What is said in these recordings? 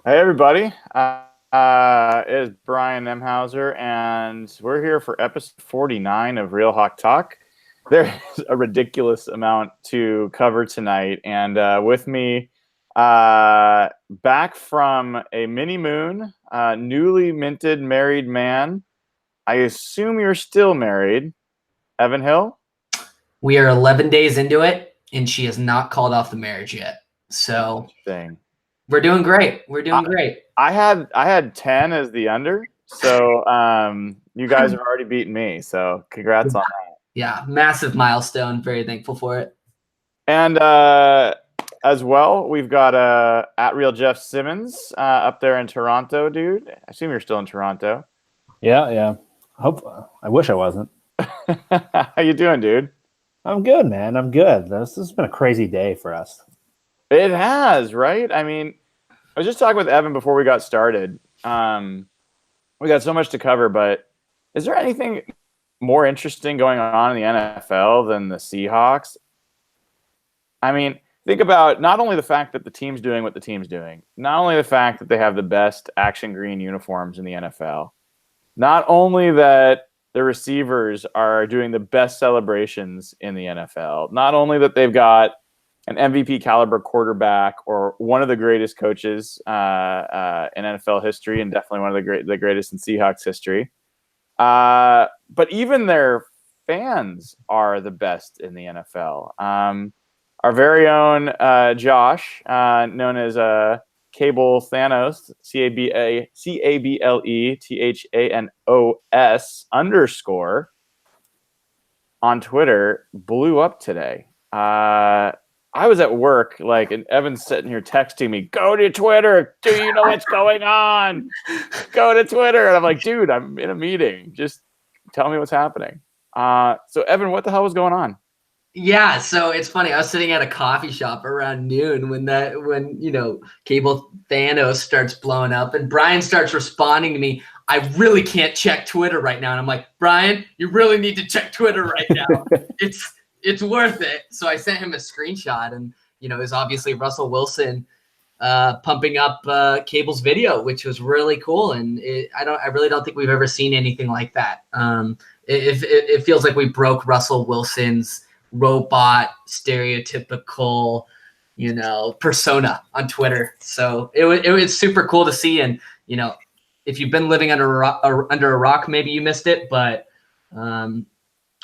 Hey everybody, it's Brian Nemhauser, and we're here for episode 49 of Real Hawk Talk. There's a ridiculous amount to cover tonight, and with me, back from a mini moon, newly minted married man. I assume you're still married, Evan Hill. We are 11 days into it, and she has not called off the marriage yet. So we're doing great. We're doing great. I had 10 as the under, so you guys have already beaten me. So congrats on that. Yeah, massive milestone. Very thankful for it. And as well, we've got at real Jeff Simmons up there in Toronto, dude. I assume you're still in Toronto. Yeah. I wish I wasn't. How you doing, dude? I'm good, man. I'm good. This has been a crazy day for us. It has, right? I mean, I was just talking with Evan before we got started. We got so much to cover, but is there anything more interesting going on in the NFL than the Seahawks? I mean, think about not only the fact that the team's doing what the team's doing, not only the fact that they have the best action green uniforms in the NFL, not only that the receivers are doing the best celebrations in the NFL, not only that they've got an MVP caliber quarterback or one of the greatest coaches in NFL history, and definitely one of the greatest in Seahawks history, but even their fans are the best in the NFL. Our very own Josh, known as Cable Thanos, CABLETHANOS on Twitter, blew up today. I was at work, and Evan's sitting here texting me, "Go to Twitter. Do you know what's going on? Go to Twitter." And I'm like, dude, I'm in a meeting. Just tell me what's happening. So Evan, what the hell was going on? Yeah, so it's funny. I was sitting at a coffee shop around noon when Cable Thanos starts blowing up, and Brian starts responding to me. I really can't check Twitter right now, and I'm like, Brian, you really need to check Twitter right now. It's worth it. So I sent him a screenshot, and it was obviously Russell Wilson pumping up Cable's video, which was really cool. And I really don't think we've ever seen anything like that. It feels like we broke Russell Wilson's robot stereotypical persona on Twitter. So it was super cool to see. And if you've been living under a rock, maybe you missed it, but go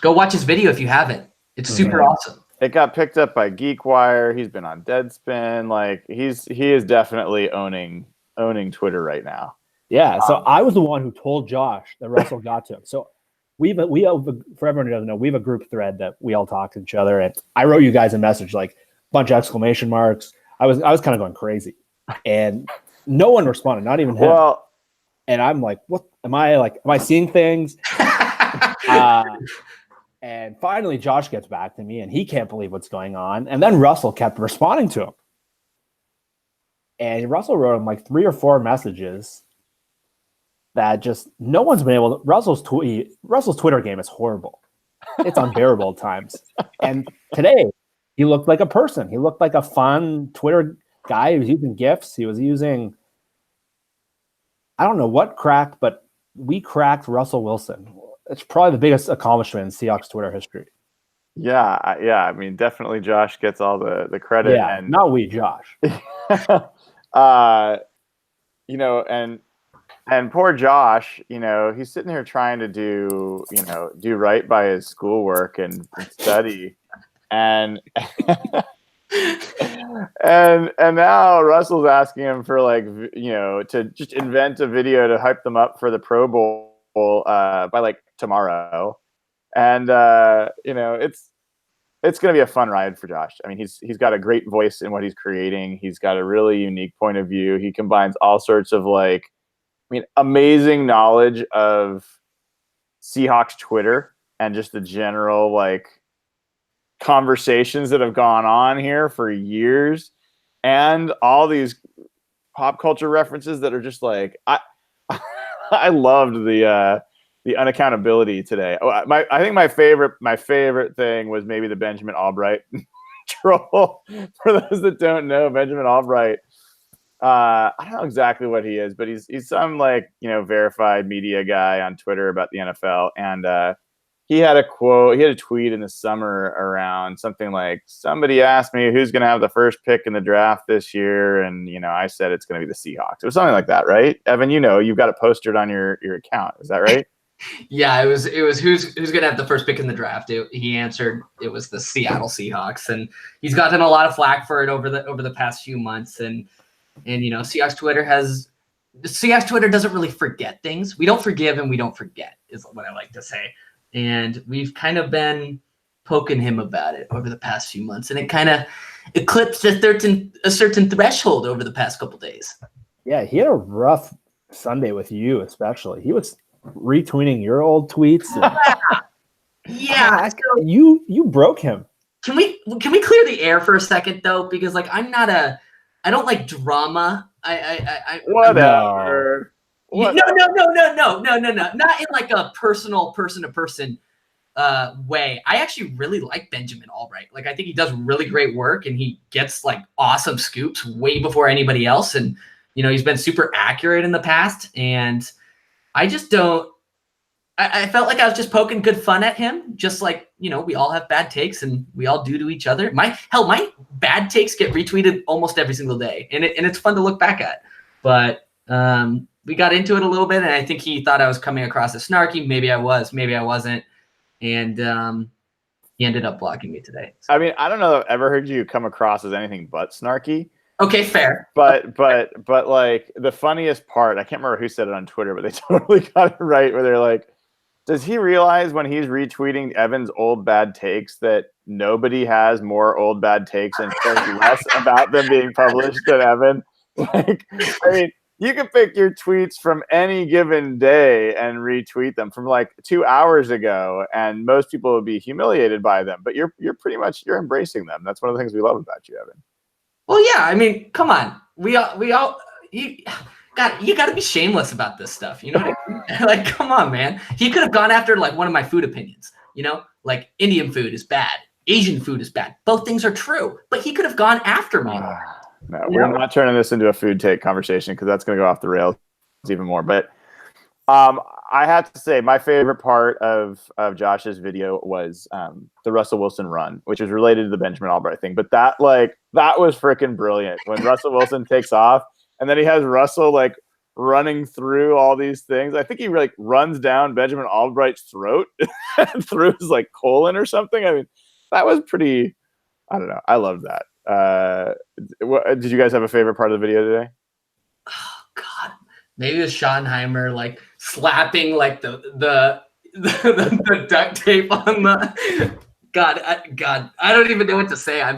watch his video if you haven't. It's super awesome. It got picked up by GeekWire. He's been on Deadspin. He is definitely owning Twitter right now. Yeah. So I was the one who told Josh that Russell got to him. So we have for everyone who doesn't know, we have a group thread that we all talk to each other, and I wrote you guys a message, like a bunch of exclamation marks. I was kind of going crazy, and no one responded, not even him. Well, and I'm like, what am I seeing things? And finally Josh gets back to me, and he can't believe what's going on. And then Russell kept responding to him, and Russell wrote him like 3 or 4 messages that just no one's been able to. Russell's Twitter game is horrible. It's unbearable at times. And today he looked like a person. He looked like a fun Twitter guy. He was using GIFs. He was using, I don't know what cracked, but we cracked Russell Wilson. It's probably the biggest accomplishment in Seahawks Twitter history. Yeah. I mean, definitely Josh gets all the credit. Yeah, and not we, Josh. And poor Josh, he's sitting here trying to do right by his schoolwork and study, and and now Russell's asking him for to just invent a video to hype them up for the Pro Bowl by tomorrow, and it's going to be a fun ride for Josh. I mean, he's got a great voice in what he's creating. He's got a really unique point of view. He combines all sorts of amazing knowledge of Seahawks Twitter and just the general conversations that have gone on here for years, and all these pop culture references that are just I loved the unaccountability today. I think my favorite thing was maybe the Benjamin Albright troll. For those that don't know, Benjamin Albright I don't know exactly what he is, but he's some like, verified media guy on Twitter about the NFL. And he had a tweet in the summer around something like, somebody asked me who's going to have the first pick in the draft this year. And, I said it's going to be the Seahawks. It was something like that, right? Evan, you've got it posted on your account. Is that right? Yeah, it was who's going to have the first pick in the draft. He answered it was the Seattle Seahawks, and he's gotten a lot of flack for it over the past few months. And Seahawks Twitter doesn't really forget things. We don't forgive and we don't forget is what I like to say. And we've kind of been poking him about it over the past few months, and it kind of eclipsed a certain threshold over the past couple days. Yeah, he had a rough Sunday with you, especially. He was retweeting your old tweets. Yeah, you broke him. Can we clear the air for a second though? Because I don't like drama. Whatever. No. Not in like a personal person-to-person way. I actually really like Benjamin Albright. Like, I think he does really great work, and he gets like awesome scoops way before anybody else. And he's been super accurate in the past. And I just don't. I felt like I was just poking good fun at him, just like we all have bad takes and we all do to each other. My bad takes get retweeted almost every single day, and it's fun to look back at. But we got into it a little bit, and I think he thought I was coming across as snarky. Maybe I was, maybe I wasn't, and he ended up blocking me today. So. I mean, I don't know if I've ever heard you come across as anything but snarky. Okay, fair. But like the funniest part, I can't remember who said it on Twitter, but they totally got it right. Where they're like, does he realize when he's retweeting Evan's old bad takes that nobody has more old bad takes and cares less about them being published than Evan? Like, I mean, you can pick your tweets from any given day and retweet them from like 2 hours ago, and most people would be humiliated by them. But you're pretty much embracing them. That's one of the things we love about you, Evan. Well, yeah. I mean, come on. You got to be shameless about this stuff. You know what I mean? Like, come on, man. He could have gone after like one of my food opinions. Like Indian food is bad, Asian food is bad. Both things are true, but he could have gone after me. No, we're not turning this into a food take conversation because that's going to go off the rails even more. But I have to say my favorite part of Josh's video was the Russell Wilson run, which is related to the Benjamin Albright thing. But that was freaking brilliant when Russell Wilson takes off and then he has Russell like running through all these things. I think he like runs down Benjamin Albright's throat through his like colon or something. I mean, that was pretty. I don't know. I loved that. Did you guys have a favorite part of the video today? Oh God, maybe it was Schottenheimer like slapping like the duct tape on the. God, I don't even know what to say. I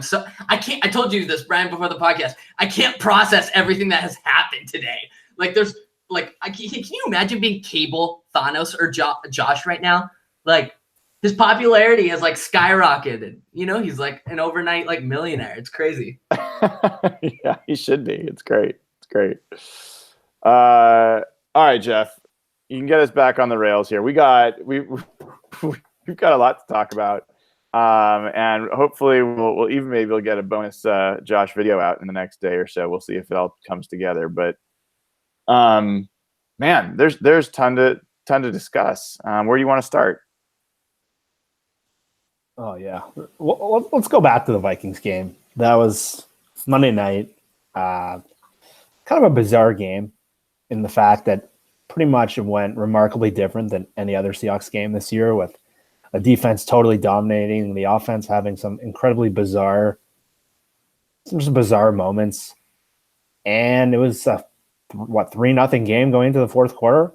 told you this, Brian, before the podcast. I can't process everything that has happened today. Like, there's like, can you imagine being Cable, Thanos, or Josh right now? Like, his popularity has like skyrocketed. He's like an overnight like millionaire. It's crazy. Yeah, he should be. It's great. It's great. All right, Jeff, you can get us back on the rails here. We've got a lot to talk about. And hopefully we'll even maybe we'll get a bonus Josh video out in the next day or so. We'll see if it all comes together. But man, there's ton to discuss. Where do you want to start? Oh yeah, well, let's go back to the Vikings game. That was Monday night. Kind of a bizarre game in the fact that pretty much it went remarkably different than any other Seahawks game this year, with a defense totally dominating, the offense having some incredibly bizarre moments. And it was a 3-0 game going into the fourth quarter.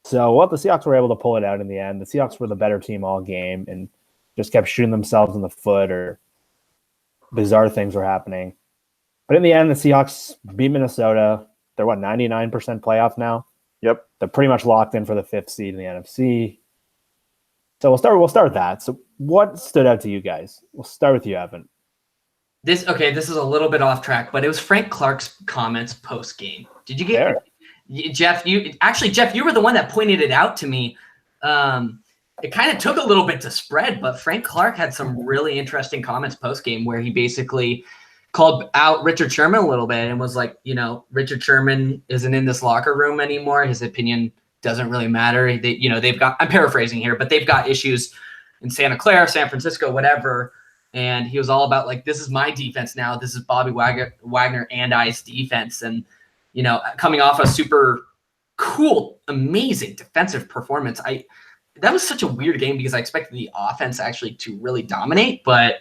So the Seahawks were able to pull it out in the end. The Seahawks were the better team all game and just kept shooting themselves in the foot, or bizarre things were happening. But in the end, the Seahawks beat Minnesota. They're 99% playoff now. Yep. They're pretty much locked in for the 5th seed in the NFC. So we'll start with that. So what stood out to you guys? We'll start with you, Evan. This is a little bit off track, but it was Frank Clark's comments post game. Did you get it? Jeff, you were the one that pointed it out to me. It kind of took a little bit to spread, but Frank Clark had some really interesting comments post game where he basically called out Richard Sherman a little bit and was like, Richard Sherman isn't in this locker room anymore. His opinion doesn't really matter. They've got, I'm paraphrasing here, but they've got issues in Santa Clara, San Francisco, whatever. And he was all about like, this is my defense now. This is Bobby Wagner and I's defense. And, coming off a super cool, amazing defensive performance. That was such a weird game because I expected the offense actually to really dominate, but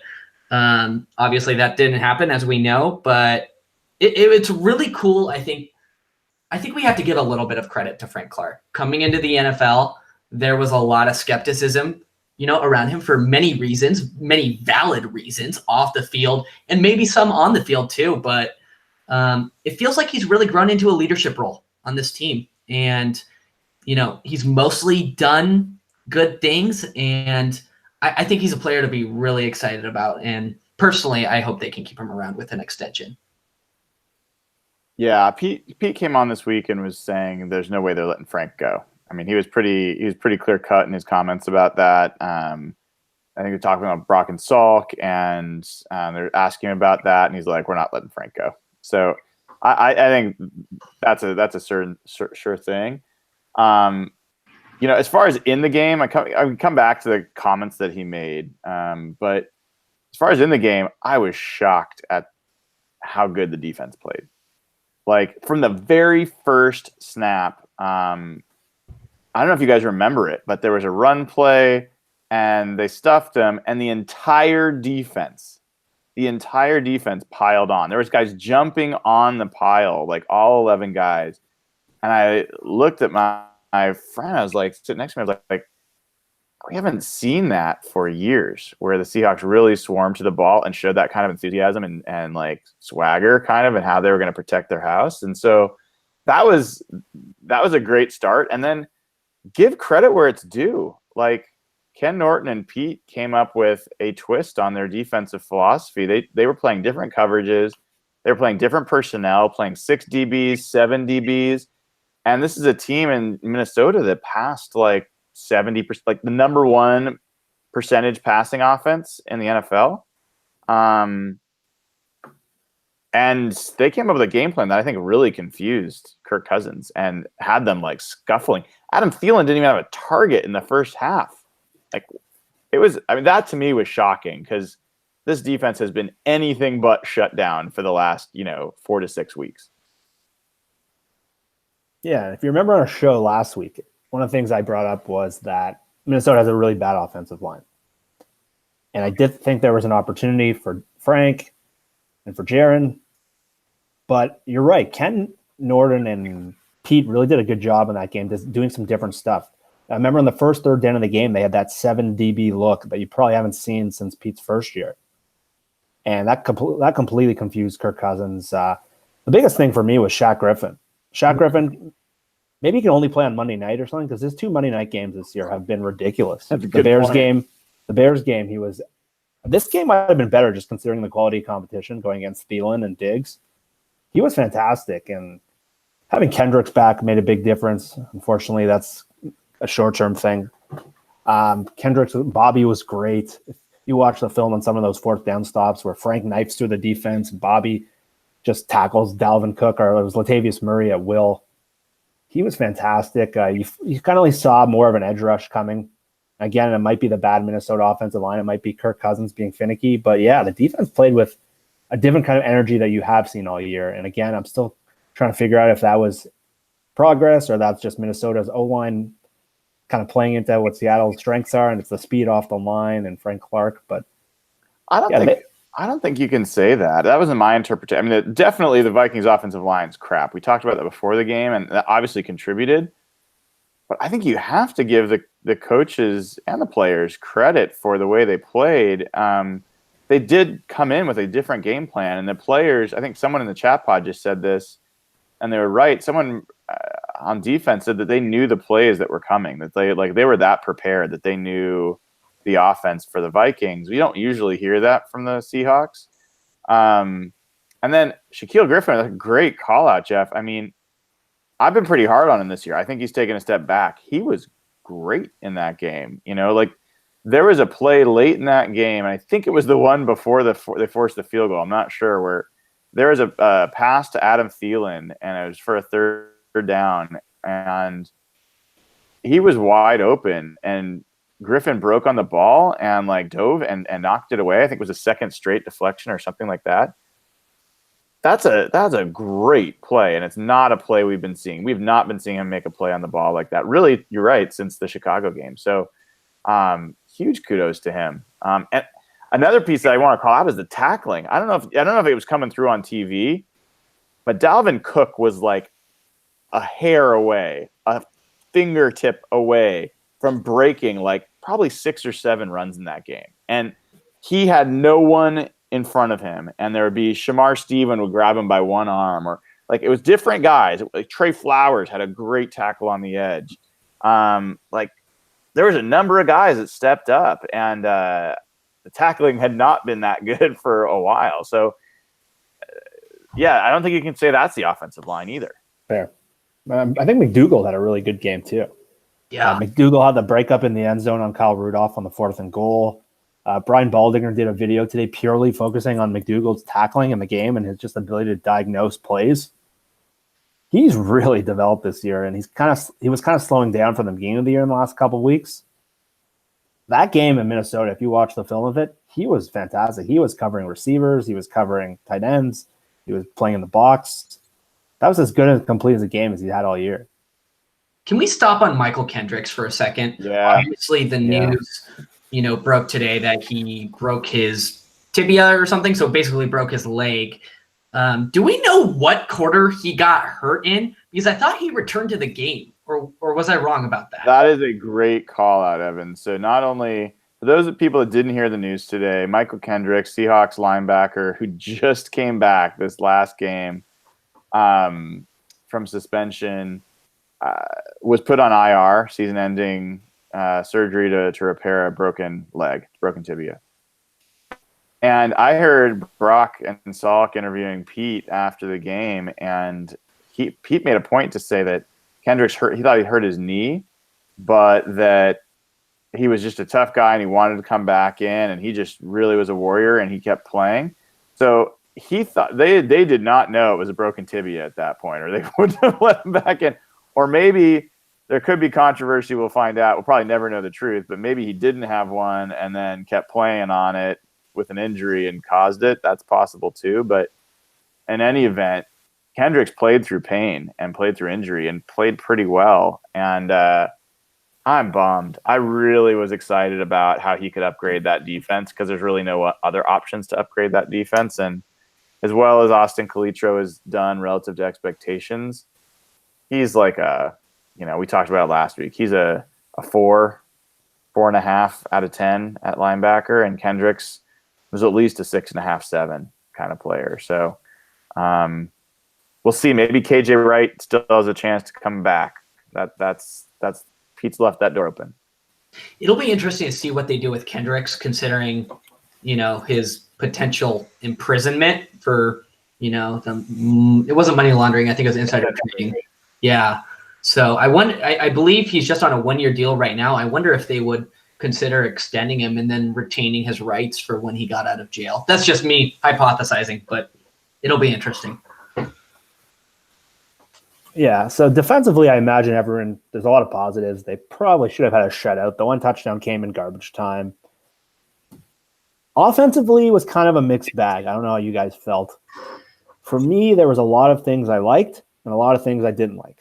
obviously that didn't happen, as we know. But it's really cool. I think we have to give a little bit of credit to Frank Clark. Coming into the NFL, there was a lot of skepticism, around him for many reasons, many valid reasons off the field, and maybe some on the field too. But it feels like he's really grown into a leadership role on this team. And, he's mostly done good things. And I think he's a player to be really excited about. And personally, I hope they can keep him around with an extension. Yeah, Pete came on this week and was saying there's no way they're letting Frank go. I mean, he was pretty clear cut in his comments about that. I think they're talking about Brock and Salk, and they're asking him about that, and he's like, "We're not letting Frank go." So I think that's a certain sure thing. As far as in the game, I come back to the comments that he made. But as far as in the game, I was shocked at how good the defense played. Like from the very first snap, I don't know if you guys remember it, but there was a run play and they stuffed him, and the entire defense piled on. There was guys jumping on the pile, like all 11 guys. And I looked at my friend, I was like, sitting next to me, I was like, we haven't seen that for years, where the Seahawks really swarmed to the ball and showed that kind of enthusiasm and like swagger kind of, and how they were going to protect their house. And so that was a great start. And then give credit where it's due. Like Ken Norton and Pete came up with a twist on their defensive philosophy. They were playing different coverages. They were playing different personnel, playing 6 DBs, 7 DBs. And this is a team in Minnesota that passed like 70%, like the number one percentage passing offense in the NFL. And they came up with a game plan that I think really confused Kirk Cousins and had them like scuffling. Adam Thielen didn't even have a target in the first half. Like that to me was shocking, because this defense has been anything but shut down for the last, 4 to 6 weeks. Yeah, if you remember on our show last week, one of the things I brought up was that Minnesota has a really bad offensive line. And I did think there was an opportunity for Frank and for Jaron. But you're right. Ken Norton and Pete really did a good job in that game, just doing some different stuff. I remember in the first third down of the game, they had that 7 DB look that you probably haven't seen since Pete's first year. And that completely confused Kirk Cousins. The biggest thing for me was Shaq Griffin. Shaq Griffin, maybe he can only play on Monday night or something, because his 2 Monday night games this year have been ridiculous. The Bears game, this game might have been better just considering the quality of competition going against Thielen and Diggs. He was fantastic, and having Kendrick's back made a big difference. Unfortunately, that's a short-term thing. Bobby was great. If you watch the film on some of those 4th down stops where Frank knifes through the defense, Bobby just tackles Dalvin Cook, or it was Latavius Murray at will. He was fantastic. You kind of saw more of an edge rush coming. Again, it might be the bad Minnesota offensive line. It might be Kirk Cousins being finicky. But, yeah, the defense played with a different kind of energy that you have seen all year. And, again, I'm still trying to figure out if that was progress or that's just Minnesota's O-line kind of playing into what Seattle's strengths are, and it's the speed off the line and Frank Clark. But I don't think you can say that. That wasn't my interpretation. I mean, definitely the Vikings offensive line's crap. We talked about that before the game, and that obviously contributed. But I think you have to give the coaches and the players credit for the way they played. They did come in with a different game plan, and the players, I think someone in the chat pod just said this, and they were right. Someone on defense said that they knew the plays that were coming, that they were that prepared, that they knew the offense for the Vikings. We don't usually hear that from the Seahawks. And then Shaquille Griffin, a great call out, Jeff. I mean, I've been pretty hard on him this year. I think he's taken a step back. He was great in that game. there was a play late in that game, and I think it was the one before they forced the field goal. I'm not sure, where there was a pass to Adam Thielen, and it was for a third down, and he was wide open, and Griffin broke on the ball and like dove and knocked it away. I think it was a second straight deflection or something like that. That's a great play, and it's not a play we've been seeing. We've not been seeing him make a play on the ball like that. Really, you're right, since the Chicago game. So huge kudos to him. And another piece that I want to call out is the tackling. I don't know if it was coming through on TV, but Dalvin Cook was like a hair away, a fingertip away from breaking like probably 6 or 7 runs in that game. And he had no one in front of him, and there would be Shamar Stephen would grab him by one arm, or like it was different guys. Like Trey Flowers had a great tackle on the edge. Like there was a number of guys that stepped up, and the tackling had not been that good for a while. So yeah, I don't think you can say that's the offensive line either. Fair. I think McDougald had a really good game too. Yeah. McDougald had the breakup in the end zone on Kyle Rudolph on the 4th and goal. Brian Baldinger did a video today purely focusing on McDougald's tackling in the game and his just ability to diagnose plays. He's really developed this year, and he was kind of slowing down from the beginning of the year in the last couple of weeks. That game in Minnesota, if you watch the film of it, he was fantastic. He was covering receivers. He was covering tight ends. He was playing in the box. That was as good and complete as a game as he had all year. Can we stop on Michael Kendricks for a second? Yeah. Obviously, the news, broke today that he broke his tibia or something, so basically broke his leg. Do we know what quarter he got hurt in? Because I thought he returned to the game, or was I wrong about that? That is a great call out, Evan. So not only for those people that didn't hear the news today, Michael Kendrick, Seahawks linebacker, who just came back this last game from suspension, was put on IR, season-ending surgery to repair a broken leg, broken tibia. And I heard Brock and Salk interviewing Pete after the game, and Pete made a point to say that Kendrick's hurt. He thought he hurt his knee, but that he was just a tough guy and he wanted to come back in, and he just really was a warrior and he kept playing. So he thought they did not know it was a broken tibia at that point, or they wouldn't have let him back in. Or maybe there could be controversy. We'll find out. We'll probably never know the truth, but maybe he didn't have one and then kept playing on it with an injury and caused it. That's possible too. But in any event, Kendrick's played through pain and played through injury and played pretty well. And I'm bummed. I really was excited about how he could upgrade that defense, because there's really no other options to upgrade that defense. And as well as Austin Calitro has done relative to expectations, he's like we talked about it last week. He's a 4.5 out of 10 at linebacker, and Kendrick's was at least a 6.5, 7 kind of player. So we'll see. Maybe KJ Wright still has a chance to come back. That's Pete's left that door open. It'll be interesting to see what they do with Kendricks, considering his potential imprisonment for it wasn't money laundering. I think it was insider trading. Yeah. So I believe he's just on a 1-year deal right now. I wonder if they would consider extending him and then retaining his rights for when he got out of jail. That's just me hypothesizing, but it'll be interesting. Yeah, so defensively, I imagine there's a lot of positives. They probably should have had a shutout. The one touchdown came in garbage time. Offensively was kind of a mixed bag. I don't know how you guys felt. For me, there was a lot of things I liked and a lot of things I didn't like.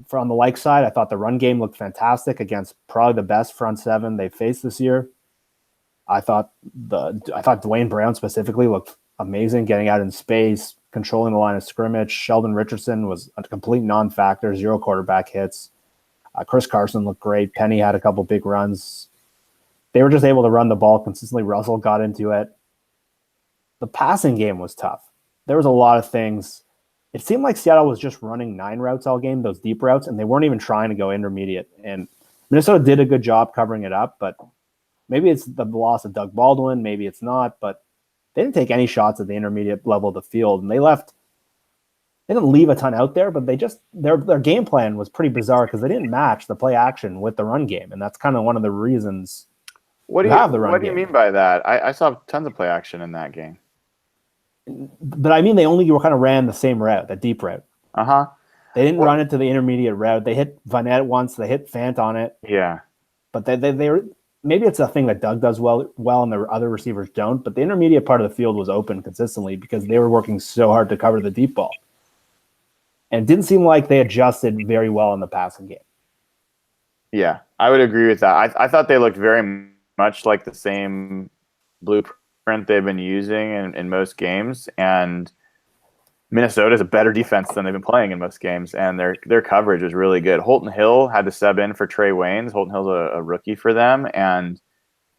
From the like side, I thought the run game looked fantastic against probably the best front seven they faced this year. I thought Dwayne Brown specifically looked amazing, getting out in space, controlling the line of scrimmage. Sheldon Richardson was a complete non-factor, 0 quarterback hits. Chris Carson looked great. Penny had a couple big runs. They were just able to run the ball consistently. Russell got into it. The passing game was tough. There was a lot of things. It seemed like Seattle was just running 9 routes all game, those deep routes, and they weren't even trying to go intermediate. And Minnesota did a good job covering it up, but maybe it's the loss of Doug Baldwin, maybe it's not, but they didn't take any shots at the intermediate level of the field, and they left they didn't leave a ton out there, but they just their game plan was pretty bizarre because they didn't match the play action with the run game, and that's kind of one of the reasons. What do You have the run what do you game. mean by that? I saw tons of play action in that game. But I mean, they only kind of ran the same route, the deep route. Uh-huh. They didn't run it to the intermediate route. They hit Vanette once. They hit Fant on it. Yeah. But they were, maybe it's a thing that Doug does well, and the other receivers don't. But the intermediate part of the field was open consistently because they were working so hard to cover the deep ball. And it didn't seem like they adjusted very well in the passing game. Yeah, I would agree with that. I thought they looked very much like the same blueprint they've been using in most games. And Minnesota is a better defense than they've been playing in most games, and their coverage was really good. Holton Hill had to sub in for Trey Waynes. Holton Hill's a rookie for them, and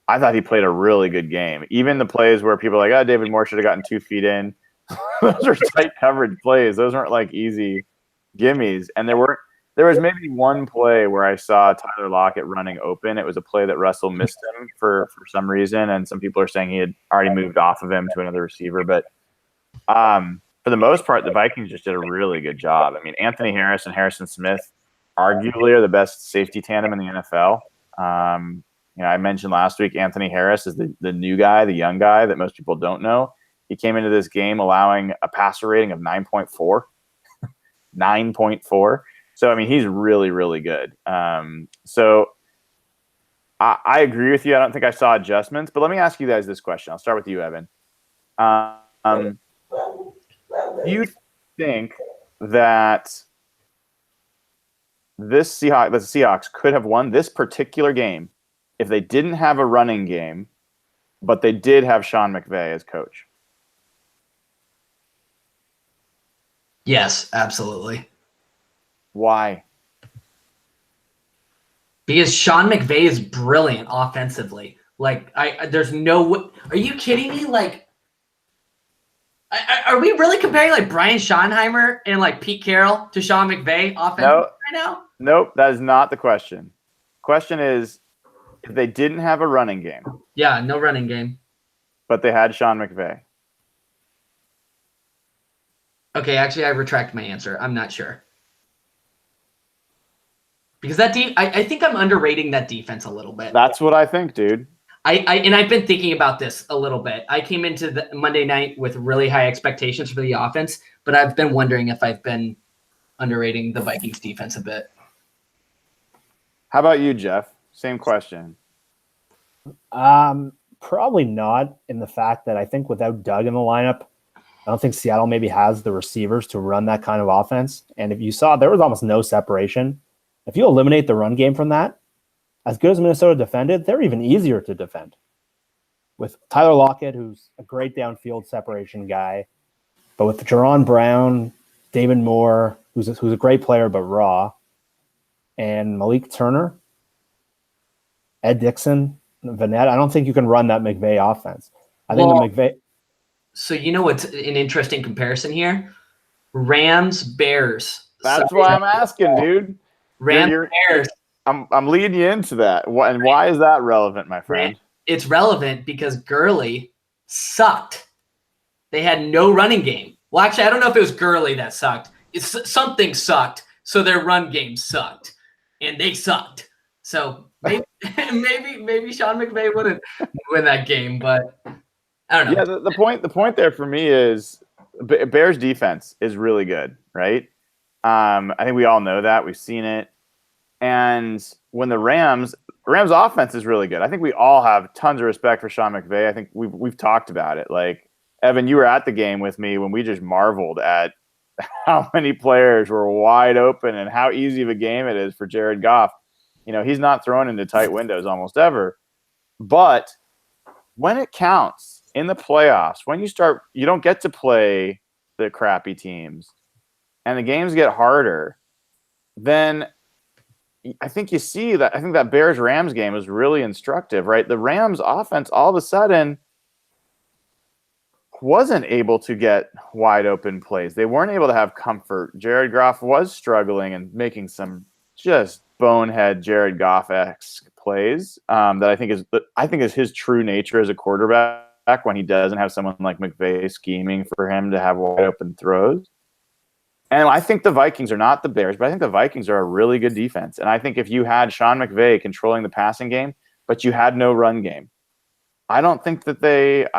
I thought he played a really good game. Even the plays where people are like, oh, David Moore should have gotten 2 feet in. Those are tight coverage plays. Those weren't like easy gimmies. And there was maybe one play where I saw Tyler Lockett running open. It was a play that Russell missed him for some reason, and some people are saying he had already moved off of him to another receiver. But for the most part, the Vikings just did a really good job. I mean, Anthony Harris and Harrison Smith arguably are the best safety tandem in the NFL. I mentioned last week Anthony Harris is the new guy, the young guy that most people don't know. He came into this game allowing a passer rating of 9.4. 9.4. So, I mean, he's really, really good. So I agree with you. I don't think I saw adjustments. But let me ask you guys this question. I'll start with you, Evan. Do you think that the Seahawks could have won this particular game if they didn't have a running game, but they did have Sean McVay as coach? Yes, absolutely. Why? Because Sean McVay is brilliant offensively. Like, there's no. Are you kidding me? Like, are we really comparing like Brian Schottenheimer and like Pete Carroll to Sean McVay offensively right now? Nope, that is not the question. Question is, if they didn't have a running game. Yeah, no running game. But they had Sean McVay. Okay, actually, I retract my answer. I'm not sure. Because I think I'm underrating that defense a little bit. That's what I think, dude. I've been thinking about this a little bit. I came into the Monday night with really high expectations for the offense, but I've been wondering if I've been underrating the Vikings defense a bit. How about you, Jeff? Same question. Probably not, in the fact that I think without Doug in the lineup, I don't think Seattle maybe has the receivers to run that kind of offense. And if you saw, there was almost no separation. If you eliminate the run game from that, as good as Minnesota defended, they're even easier to defend. With Tyler Lockett, who's a great downfield separation guy, but with Jerron Brown, David Moore, who's a great player but raw, and Malik Turner, Ed Dixon, Vanette, I don't think you can run that McVay offense. I think the McVay. So you know what's an interesting comparison here? Rams, Bears. That's why I'm asking, dude. Rams, Bears. I'm leading you into that. And why is that relevant, my friend? It's relevant because Gurley sucked. They had no running game. Well, actually, I don't know if it was Gurley that sucked. Something sucked, so their run game sucked, and they sucked. So maybe Sean McVay wouldn't win that game, but I don't know. Yeah, the point there for me is Bears defense is really good, right? I think we all know that. We've seen it. And when the Rams offense is really good. I think we all have tons of respect for Sean McVay. I think we've talked about it. Like, Evan, you were at the game with me when we just marveled at how many players were wide open and how easy of a game it is for Jared Goff. You know, he's not thrown into tight windows almost ever. But when it counts in the playoffs, when you don't get to play the crappy teams and the games get harder, then I think you see that. I think that Bears-Rams game was really instructive, right? The Rams offense all of a sudden wasn't able to get wide open plays. They weren't able to have comfort. Jared Goff was struggling and making some just bonehead Jared Goff-esque plays that I think is his true nature as a quarterback when he doesn't have someone like McVay scheming for him to have wide open throws. And I think the Vikings are not the Bears, but I think the Vikings are a really good defense. And I think if you had Sean McVay controlling the passing game, but you had no run game, I don't think that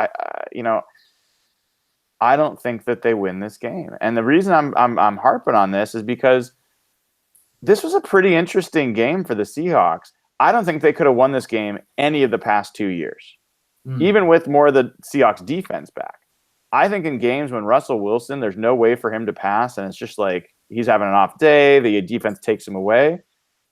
I don't think that they win this game. And the reason I'm harping on this is because this was a pretty interesting game for the Seahawks. I don't think they could have won this game any of the past 2 years, even with more of the Seahawks defense back. I think in games when Russell Wilson, there's no way for him to pass, and it's just like he's having an off day, the defense takes him away.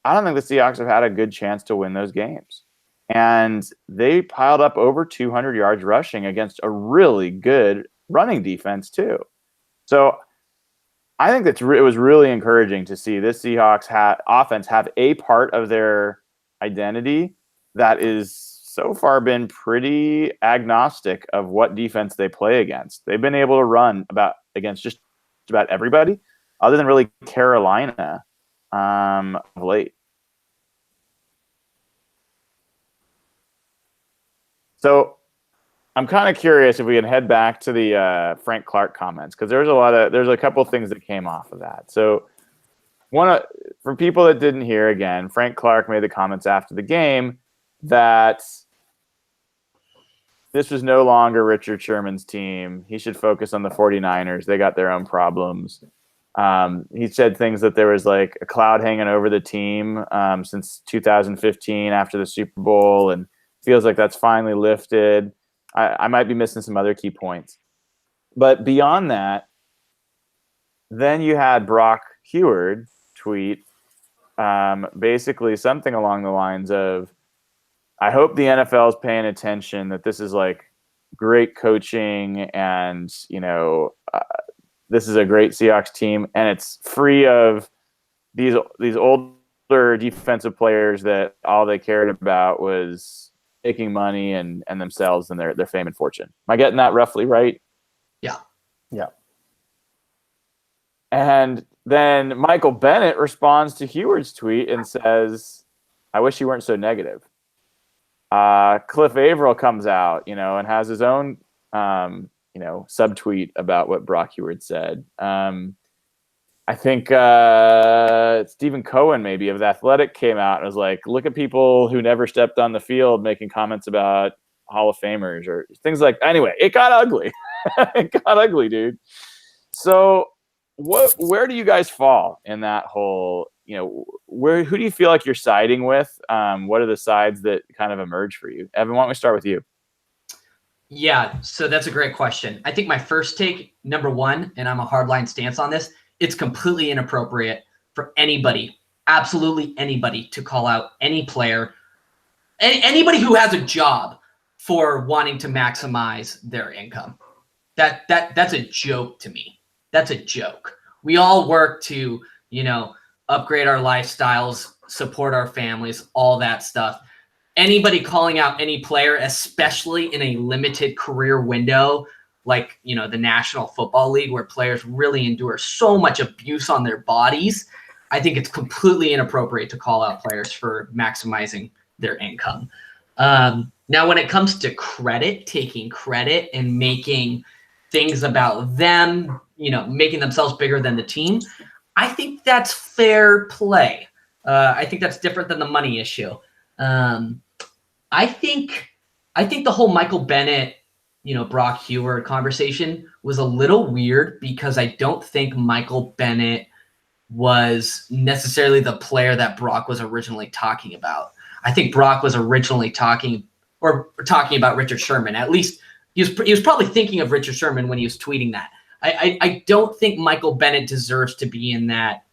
I don't think the Seahawks have had a good chance to win those games. And they piled up over 200 yards rushing against a really good running defense too. So I think it was really encouraging to see this Seahawks offense have a part of their identity that is so far been pretty agnostic of what defense they play against. They've been able to run against just about everybody other than really Carolina of late. So I'm kind of curious if we can head back to the Frank Clark comments, because there's a couple of things that came off of that. So for people that didn't hear, again, Frank Clark made the comments after the game that this was no longer Richard Sherman's team. He should focus on the 49ers. They got their own problems. He said things that there was like a cloud hanging over the team since 2015 after the Super Bowl, and feels like that's finally lifted. I might be missing some other key points. But beyond that, then you had Brock Heward tweet basically something along the lines of, I hope the NFL is paying attention that this is like great coaching and, this is a great Seahawks team, and it's free of these older defensive players that all they cared about was making money and themselves and their fame and fortune. Am I getting that roughly right? Yeah. Yeah. And then Michael Bennett responds to Heward's tweet and says, I wish you weren't so negative. Cliff Averill comes out, and has his own, subtweet about what Brock Heward said. I think Stephen Cohen, maybe of The Athletic, came out and was like, look at people who never stepped on the field making comments about Hall of Famers or things like that. Anyway, it got ugly. It got ugly, dude. So where do you guys fall in that whole, who do you feel like you're siding with? What are the sides that kind of emerge for you? Evan, why don't we start with you? Yeah, so that's a great question. I think my first take, number one, and I'm a hardline stance on this, it's completely inappropriate for anybody, absolutely anybody, to call out any player, anybody who has a job for wanting to maximize their income. That's a joke to me. That's a joke. We all work to, upgrade our lifestyles, support our families, all that stuff. Anybody calling out any player, especially in a limited career window, like, the National Football League, where players really endure so much abuse on their bodies, I think it's completely inappropriate to call out players for maximizing their income. Now, when it comes to credit, taking credit and making things about them, making themselves bigger than the team, I think that's fair play. I think that's different than the money issue. I think the whole Michael Bennett, Brock Heward conversation was a little weird because I don't think Michael Bennett was necessarily the player that Brock was originally talking about. I think Brock was originally talking about Richard Sherman. At least he was probably thinking of Richard Sherman when he was tweeting that. I don't think Michael Bennett deserves to be in that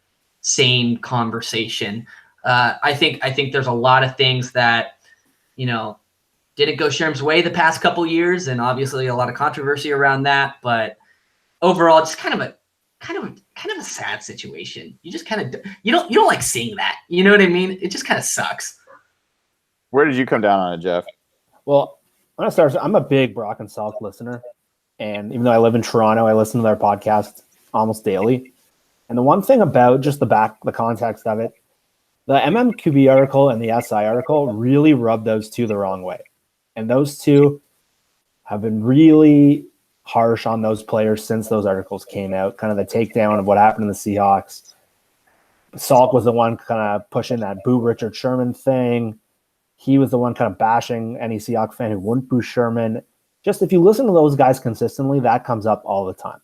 same conversation. I think there's a lot of things that, didn't go Sherm's way the past couple years, and obviously a lot of controversy around that. But overall, it's kind of a sad situation. You just you don't like seeing that. You know what I mean? It just kind of sucks. Where did you come down on it, Jeff? Well, I'm a big Brock and Salk listener, and even though I live in Toronto, I listen to their podcast almost daily. And the one thing about just the context of it, the MMQB article and the SI article really rubbed those two the wrong way. And those two have been really harsh on those players since those articles came out, kind of the takedown of what happened to the Seahawks. Salk was the one kind of pushing that boo Richard Sherman thing. He was the one kind of bashing any Seahawks fan who wouldn't boo Sherman. Just if you listen to those guys consistently, that comes up all the time.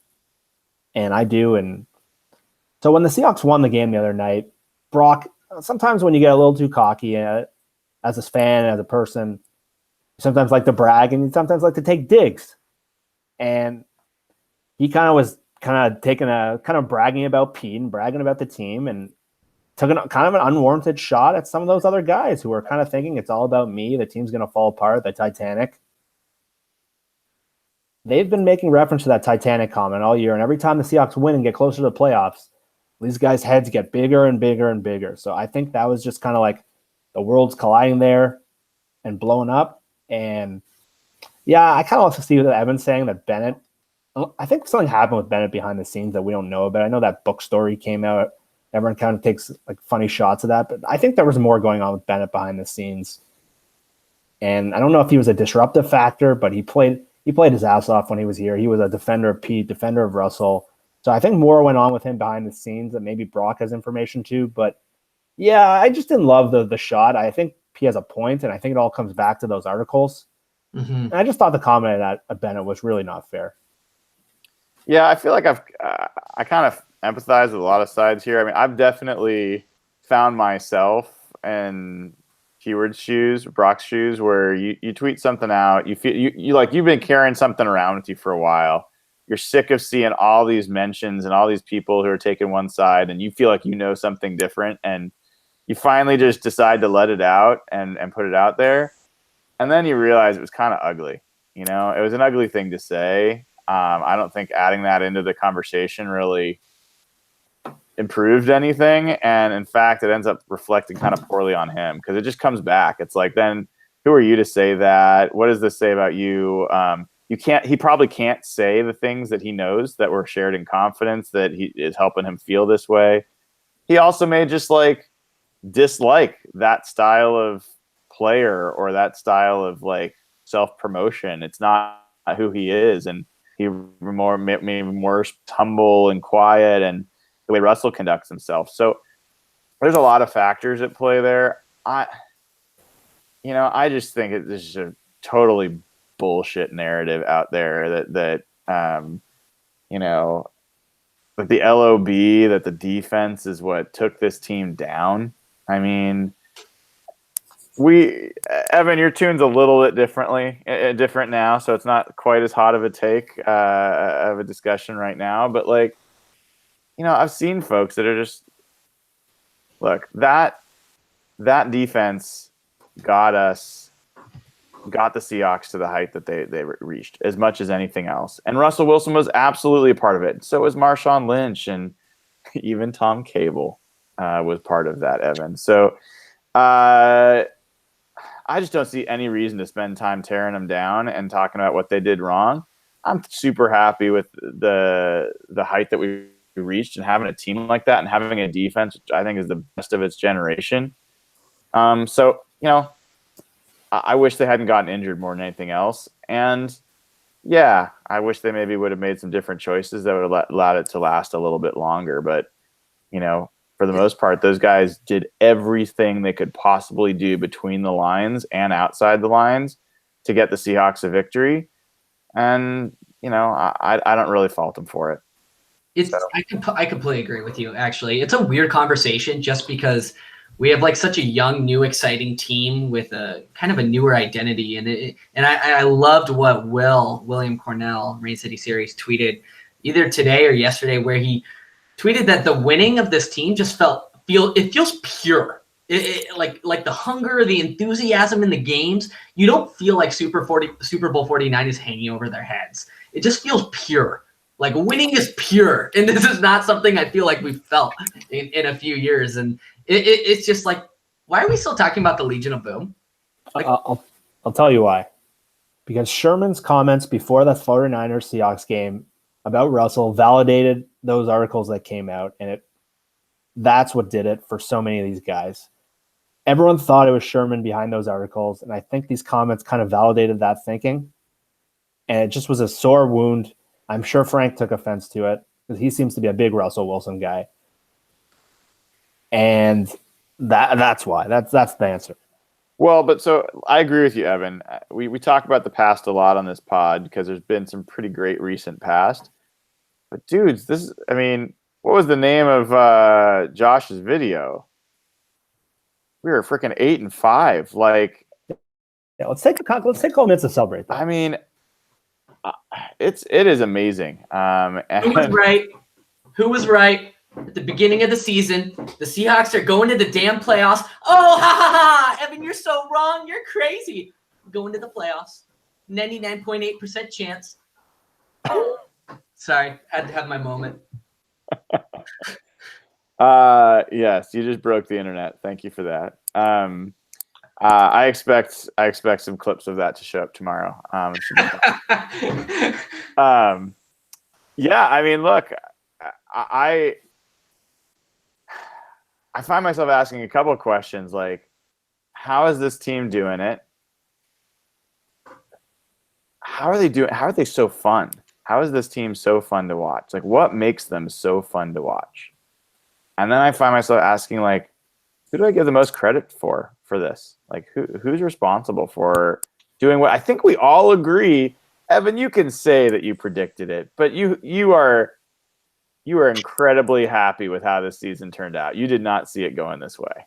And I do. And so when the Seahawks won the game the other night, Brock, sometimes when you get a little too cocky as a fan, as a person, you sometimes like to brag and you sometimes like to take digs. And he kind of was taking a bragging about Pete and bragging about the team and took kind of an unwarranted shot at some of those other guys who were kind of thinking it's all about me. The team's going to fall apart, the Titanic. They've been making reference to that Titanic comment all year. And every time the Seahawks win and get closer to the playoffs, these guys' heads get bigger and bigger and bigger. So I think that was just kind of like the world's colliding there and blowing up. And yeah, I kind of also see what Evan's saying that Bennett, I think something happened with Bennett behind the scenes that we don't know about. I know that book story came out. Everyone kind of takes like funny shots of that, but I think there was more going on with Bennett behind the scenes. And I don't know if he was a disruptive factor, but he played his ass off when he was here. He was a defender of Pete, defender of Russell. So I think more went on with him behind the scenes that maybe Brock has information to. But yeah, I just didn't love the shot. I think he has a point, and I think it all comes back to those articles. Mm-hmm. And I just thought the comment at Bennett was really not fair. Yeah, I feel like I kind of empathize with a lot of sides here. I mean, I've definitely found myself in Keyword's shoes, Brock's shoes, where you tweet something out, you feel you like you've been carrying something around with you for a while. You're sick of seeing all these mentions and all these people who are taking one side, and you feel like you know something different, and you finally just decide to let it out and put it out there. And then you realize it was kind of ugly. You know, it was an ugly thing to say. I don't think adding that into the conversation really improved anything. And in fact, it ends up reflecting kind of poorly on him because it just comes back. It's like, then who are you to say that? What does this say about you? He probably can't say the things that he knows that were shared in confidence that he is helping him feel this way. He also may just like dislike that style of player or that style of like self-promotion. It's not who he is. And he maybe more humble and quiet and the way Russell conducts himself. So there's a lot of factors at play there. I just think it's just a totally bullshit narrative out there that the LOB, that the defense is what took this team down. I mean, Evan, your tune's a little bit different now, so it's not quite as hot of a take of a discussion right now. But like, I've seen folks that are just look that defense got the Seahawks to the height that they reached as much as anything else, and Russell Wilson was absolutely a part of it. So was Marshawn Lynch, and even Tom Cable was part of that. Evan, so. I just don't see any reason to spend time tearing them down and talking about what they did wrong. I'm super happy with the height that we reached and having a team like that and having a defense, which I think is the best of its generation. So, I wish they hadn't gotten injured more than anything else. And yeah, I wish they maybe would have made some different choices that would have allowed it to last a little bit longer. But, for the most part, those guys did everything they could possibly do between the lines and outside the lines to get the Seahawks a victory. And, I don't really fault them for it. I completely agree with you, actually. It's a weird conversation just because we have like such a young, new, exciting team with a kind of a newer identity. And I loved what William Cornell, Rain City Series, tweeted either today or yesterday, where he tweeted that the winning of this team just feels pure. Like the hunger, the enthusiasm in the games. You don't feel like Super Bowl 49 is hanging over their heads. It just feels pure. Like winning is pure, and this is not something I feel like we've felt in a few years. And it's just like, why are we still talking about the Legion of Boom? Like, I'll tell you why. Because Sherman's comments before the 49ers Seahawks game about Russell validated those articles that came out, and that's what did it for so many of these guys. Everyone thought it was Sherman behind those articles, and I think these comments kind of validated that thinking. And it just was a sore wound I'm sure Frank took offense to it because he seems to be a big Russell Wilson guy. And that's why. That's the answer. Well, but so I agree with you, Evan. We talk about the past a lot on this pod because there's been some pretty great recent past. But dudes, what was the name of Josh's video? We were freaking 8-5. Like, yeah, let's take a couple minutes to celebrate that. I mean, it is amazing. Who was right? Who was right? At the beginning of the season, the Seahawks are going to the damn playoffs. Oh, ha, ha, ha. Evan, you're so wrong. You're crazy. Going to the playoffs. 99.8% chance. Sorry, had to have my moment. Yes, you just broke the internet. Thank you for that. I expect some clips of that to show up tomorrow. Yeah, I mean, look, I find myself asking a couple of questions like, how is this team doing it? How are they doing? How are they so fun? How is this team so fun to watch? Like, what makes them so fun to watch? And then I find myself asking, like, who do I give the most credit for this? Like, who's responsible for doing what? I think we all agree. Evan, you can say that you predicted it, but you are incredibly happy with how this season turned out. You did not see it going this way.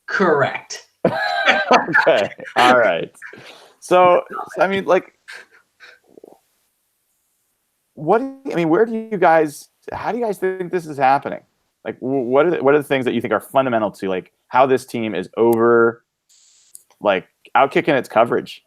Correct. Okay. All right. So, I mean, like, how do you guys think this is happening? Like, what are the things that you think are fundamental to, like, how this team is outkicking its coverage?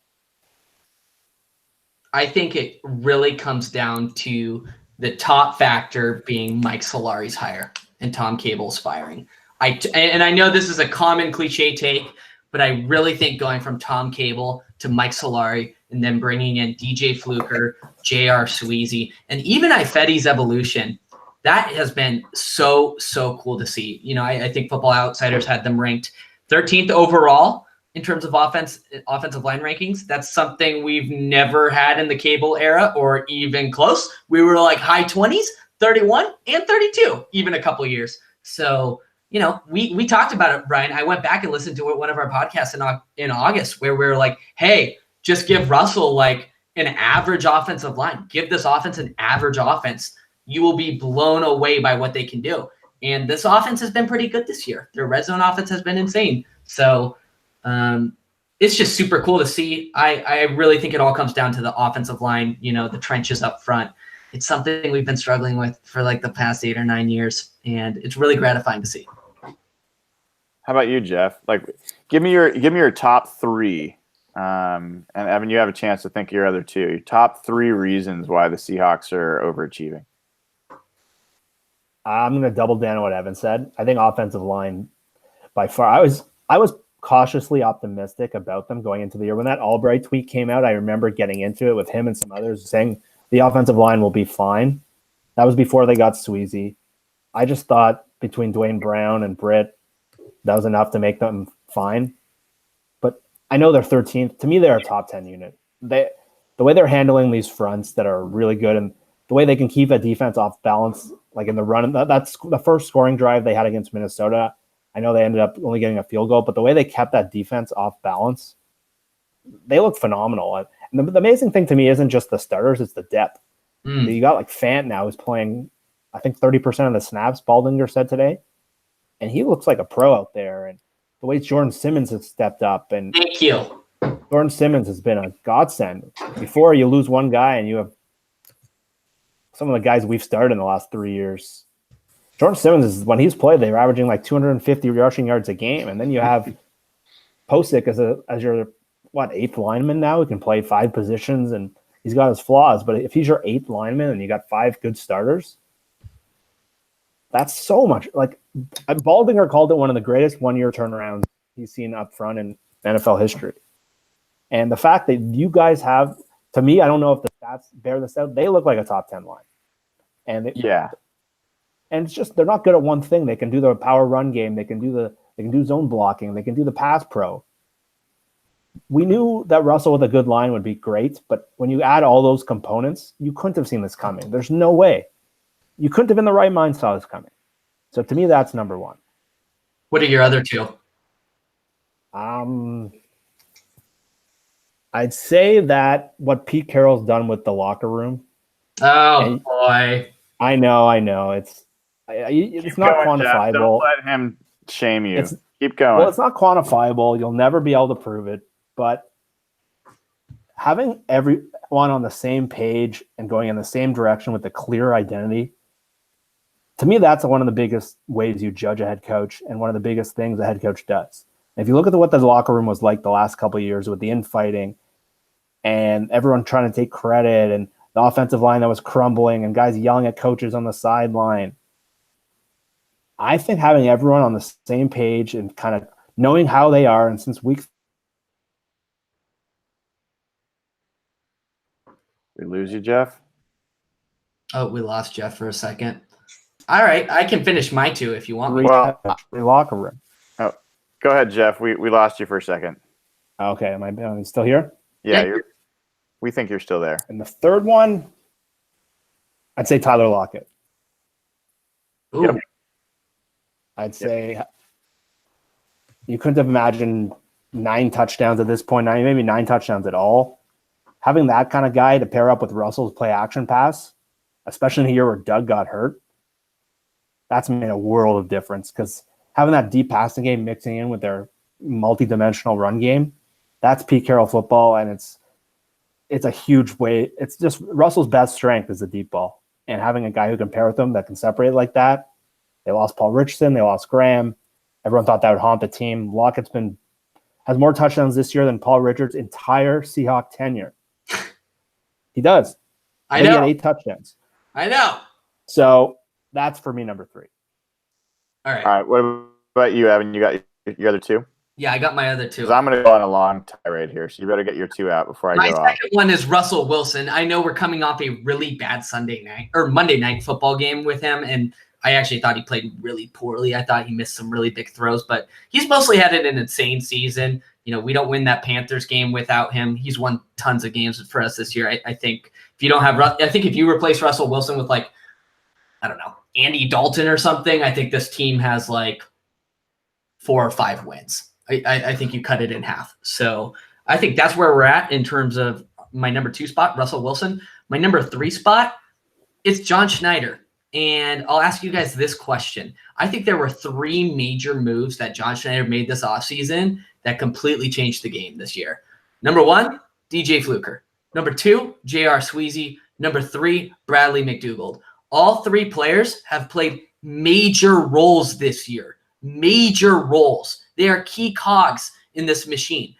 I think it really comes down to the top factor being Mike Solari's hire and Tom Cable's firing. And I know this is a common cliche take, but I really think going from Tom Cable to Mike Solari and then bringing in DJ Fluker, J.R. Sweezy, and even Ifedi's evolution, that has been so cool to see. You know, I think Football Outsiders had them ranked 13th overall in terms of offensive line rankings. That's something we've never had in the Cable era or even close. We were like high 20s, 31 and 32, even a couple years. So, you know, we talked about it, Brian. I went back and listened to one of our podcasts in August where we were like, hey, just give Russell like an average offensive line. Give this offense an average offense. You will be blown away by what they can do. And this offense has been pretty good this year. Their red zone offense has been insane. So it's just super cool to see. I really think it all comes down to the offensive line, you know, the trenches up front. It's something we've been struggling with for like the past 8 or 9 years, and it's really gratifying to see. How about you, Jeff? Like, give me your top 3. And Evan, you have a chance to think of your other 2. Your top 3 reasons why the Seahawks are overachieving. I'm going to double down on what Evan said. I think offensive line, by far, I was cautiously optimistic about them going into the year. When that Albright tweet came out, I remember getting into it with him and some others saying the offensive line will be fine. That was before they got Sweezy. I just thought between Dwayne Brown and Britt, that was enough to make them fine. But I know they're 13th. To me, they're a top 10 unit. The way they're handling these fronts that are really good and the way they can keep a defense off balance, like in the run, that's the first scoring drive they had against Minnesota. I know they ended up only getting a field goal, but the way they kept that defense off balance, they look phenomenal. And the amazing thing to me isn't just the starters, it's the depth. You got like Fant now who's playing, I think 30% of the snaps, Baldinger said today. And he looks like a pro out there. And the way Jordan Simmons has stepped up. And thank you. Jordan Simmons has been a godsend. Before you lose one guy and you have some of the guys we've started in the last 3 years. Jordan Simmons is when he's played, they're averaging like 250 rushing yards a game. And then you have Posick as your 8th lineman now who can play 5 positions and he's got his flaws. But if he's your 8th lineman and you got 5 good starters, that's so much. Like Baldinger called it one of the greatest 1-year turnarounds he's seen up front in NFL history. And the fact that you guys have, to me, I don't know if the stats bear this out. They look like a top 10 line. And and it's just they're not good at one thing. They can do the power run game. They can do zone blocking. They can do the pass pro. we knew that Russell with a good line would be great, but when you add all those components, you couldn't have seen this coming. There's no way. You couldn't have in the right mind saw this coming. So to me, that's number one. What are your other two? I'd say that what Pete Carroll's done with the locker room. Oh, boy. I know. It's not quantifiable. Jeff. Don't let him shame you. Keep going. Well, it's not quantifiable. You'll never be able to prove it. But having everyone on the same page and going in the same direction with a clear identity, to me, that's one of the biggest ways you judge a head coach and one of the biggest things a head coach does. And if you look at what the locker room was like the last couple of years with the infighting and everyone trying to take credit and the offensive line that was crumbling and guys yelling at coaches on the sideline, I think having everyone on the same page and kind of knowing how they are, and since week we lose you, Jeff? Oh, we lost Jeff for a second. All right, I can finish my two if you want me. Well, locker room. Oh, go ahead, Jeff. We lost you for a second. Okay, am I still here? Yeah, we think you're still there. And the third one, I'd say Tyler Lockett. Ooh. Yep. I'd say you couldn't have imagined 9 touchdowns at this point, maybe 9 touchdowns at all. Having that kind of guy to pair up with Russell's play action pass, especially in a year where Doug got hurt, that's made a world of difference because having that deep passing game mixing in with their multi-dimensional run game, that's Pete Carroll football, and it's a huge way. It's just Russell's best strength is the deep ball, and having a guy who can pair with them that can separate like that. They lost Paul Richardson. They lost Graham. Everyone thought that would haunt the team. Lockett's has more touchdowns this year than Paul Richards' entire Seahawk tenure. He does. I know. He had 8 touchdowns. I know. So that's for me number 3. All right. All right. What about you, Evan? You got your other two? Yeah, I got my other two. Because I'm going to go on a long tirade here, so you better get your 2 out before I My go off. second one is Russell Wilson. I know we're coming off a really bad Monday night football game with him, and I actually thought he played really poorly. I thought he missed some really big throws, but he's mostly had an insane season. You know, we don't win that Panthers game without him. He's won tons of games for us this year. I think if you don't have, I think if you replace Russell Wilson with I don't know, Andy Dalton or something, I think this team has 4 or 5 wins. I think you cut it in half. So I think that's where we're at in terms of my number 2 spot, Russell Wilson. My number 3 spot, it's John Schneider. And I'll ask you guys this question. I think there were 3 major moves that John Schneider made this offseason that completely changed the game this year. Number 1, DJ Fluker. Number 2, J.R. Sweezy. Number 3, Bradley McDougald. All 3 players have played major roles this year. Major roles. They are key cogs in this machine.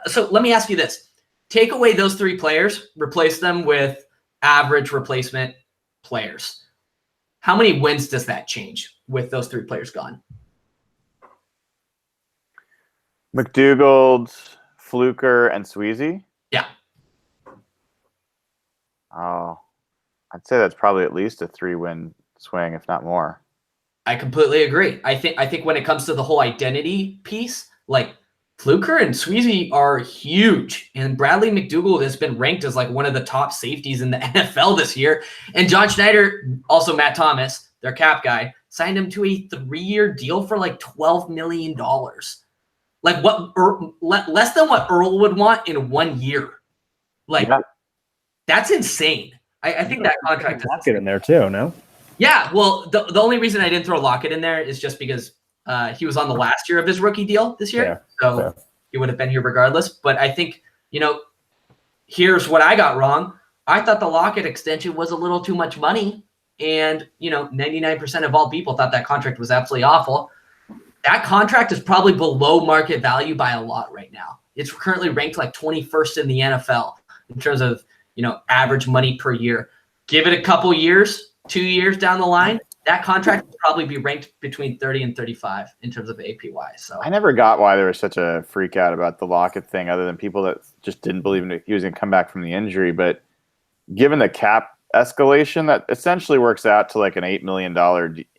So let me ask you this. Take away those 3 players, replace them with average replacement players. How many wins does that change with those 3 players gone? McDougald, Fluker, and Sweezy? Yeah. Oh, I'd say that's probably at least a 3-win swing, if not more. I completely agree. I think when it comes to the whole identity piece, Fluker and Sweezy are huge. And Bradley McDougald has been ranked as one of the top safeties in the NFL this year. And John Schneider, also Matt Thomas, their cap guy, signed him to a 3-year deal for $12 million. Less than what Earl would want in 1 year. That's insane. I think that contract is Lockett in there too, no? Yeah, well, the only reason I didn't throw Lockett in there is just because he was on the last year of his rookie deal this year. So he would have been here regardless. But I think, here's what I got wrong. I thought the Lockett extension was a little too much money. And, 99% of all people thought that contract was absolutely awful. That contract is probably below market value by a lot right now. It's currently ranked 21st in the NFL in terms of, average money per year. Give it a couple years, 2 years down the line, that contract will probably be ranked between 30 and 35 in terms of APY. So I never got why there was such a freak out about the Lockett thing, other than people that just didn't believe he was going to come back from the injury. But given the cap escalation, that essentially works out to an $8 million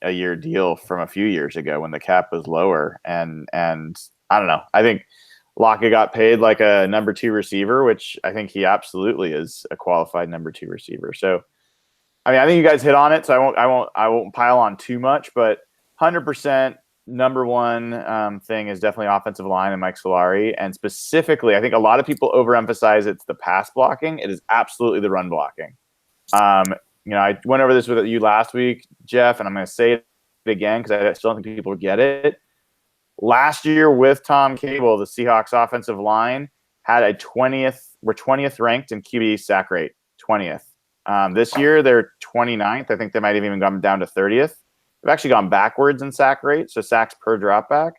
a year deal from a few years ago when the cap was lower. And I don't know. I think Lockett got paid like a number 2 receiver, which I think he absolutely is a qualified number 2 receiver. So, I mean, I think you guys hit on it, so I won't pile on too much, but 100% number one thing is definitely offensive line and Mike Solari. And specifically, I think a lot of people overemphasize it's the pass blocking. It is absolutely the run blocking. I went over this with you last week, Jeff, and I'm going to say it again because I still don't think people get it. Last year with Tom Cable, the Seahawks offensive line had were 20th ranked in QB sack rate, 20th. This year they're 29th. I think they might have even gone down to 30th. They've actually gone backwards in sack rate, so sacks per dropback.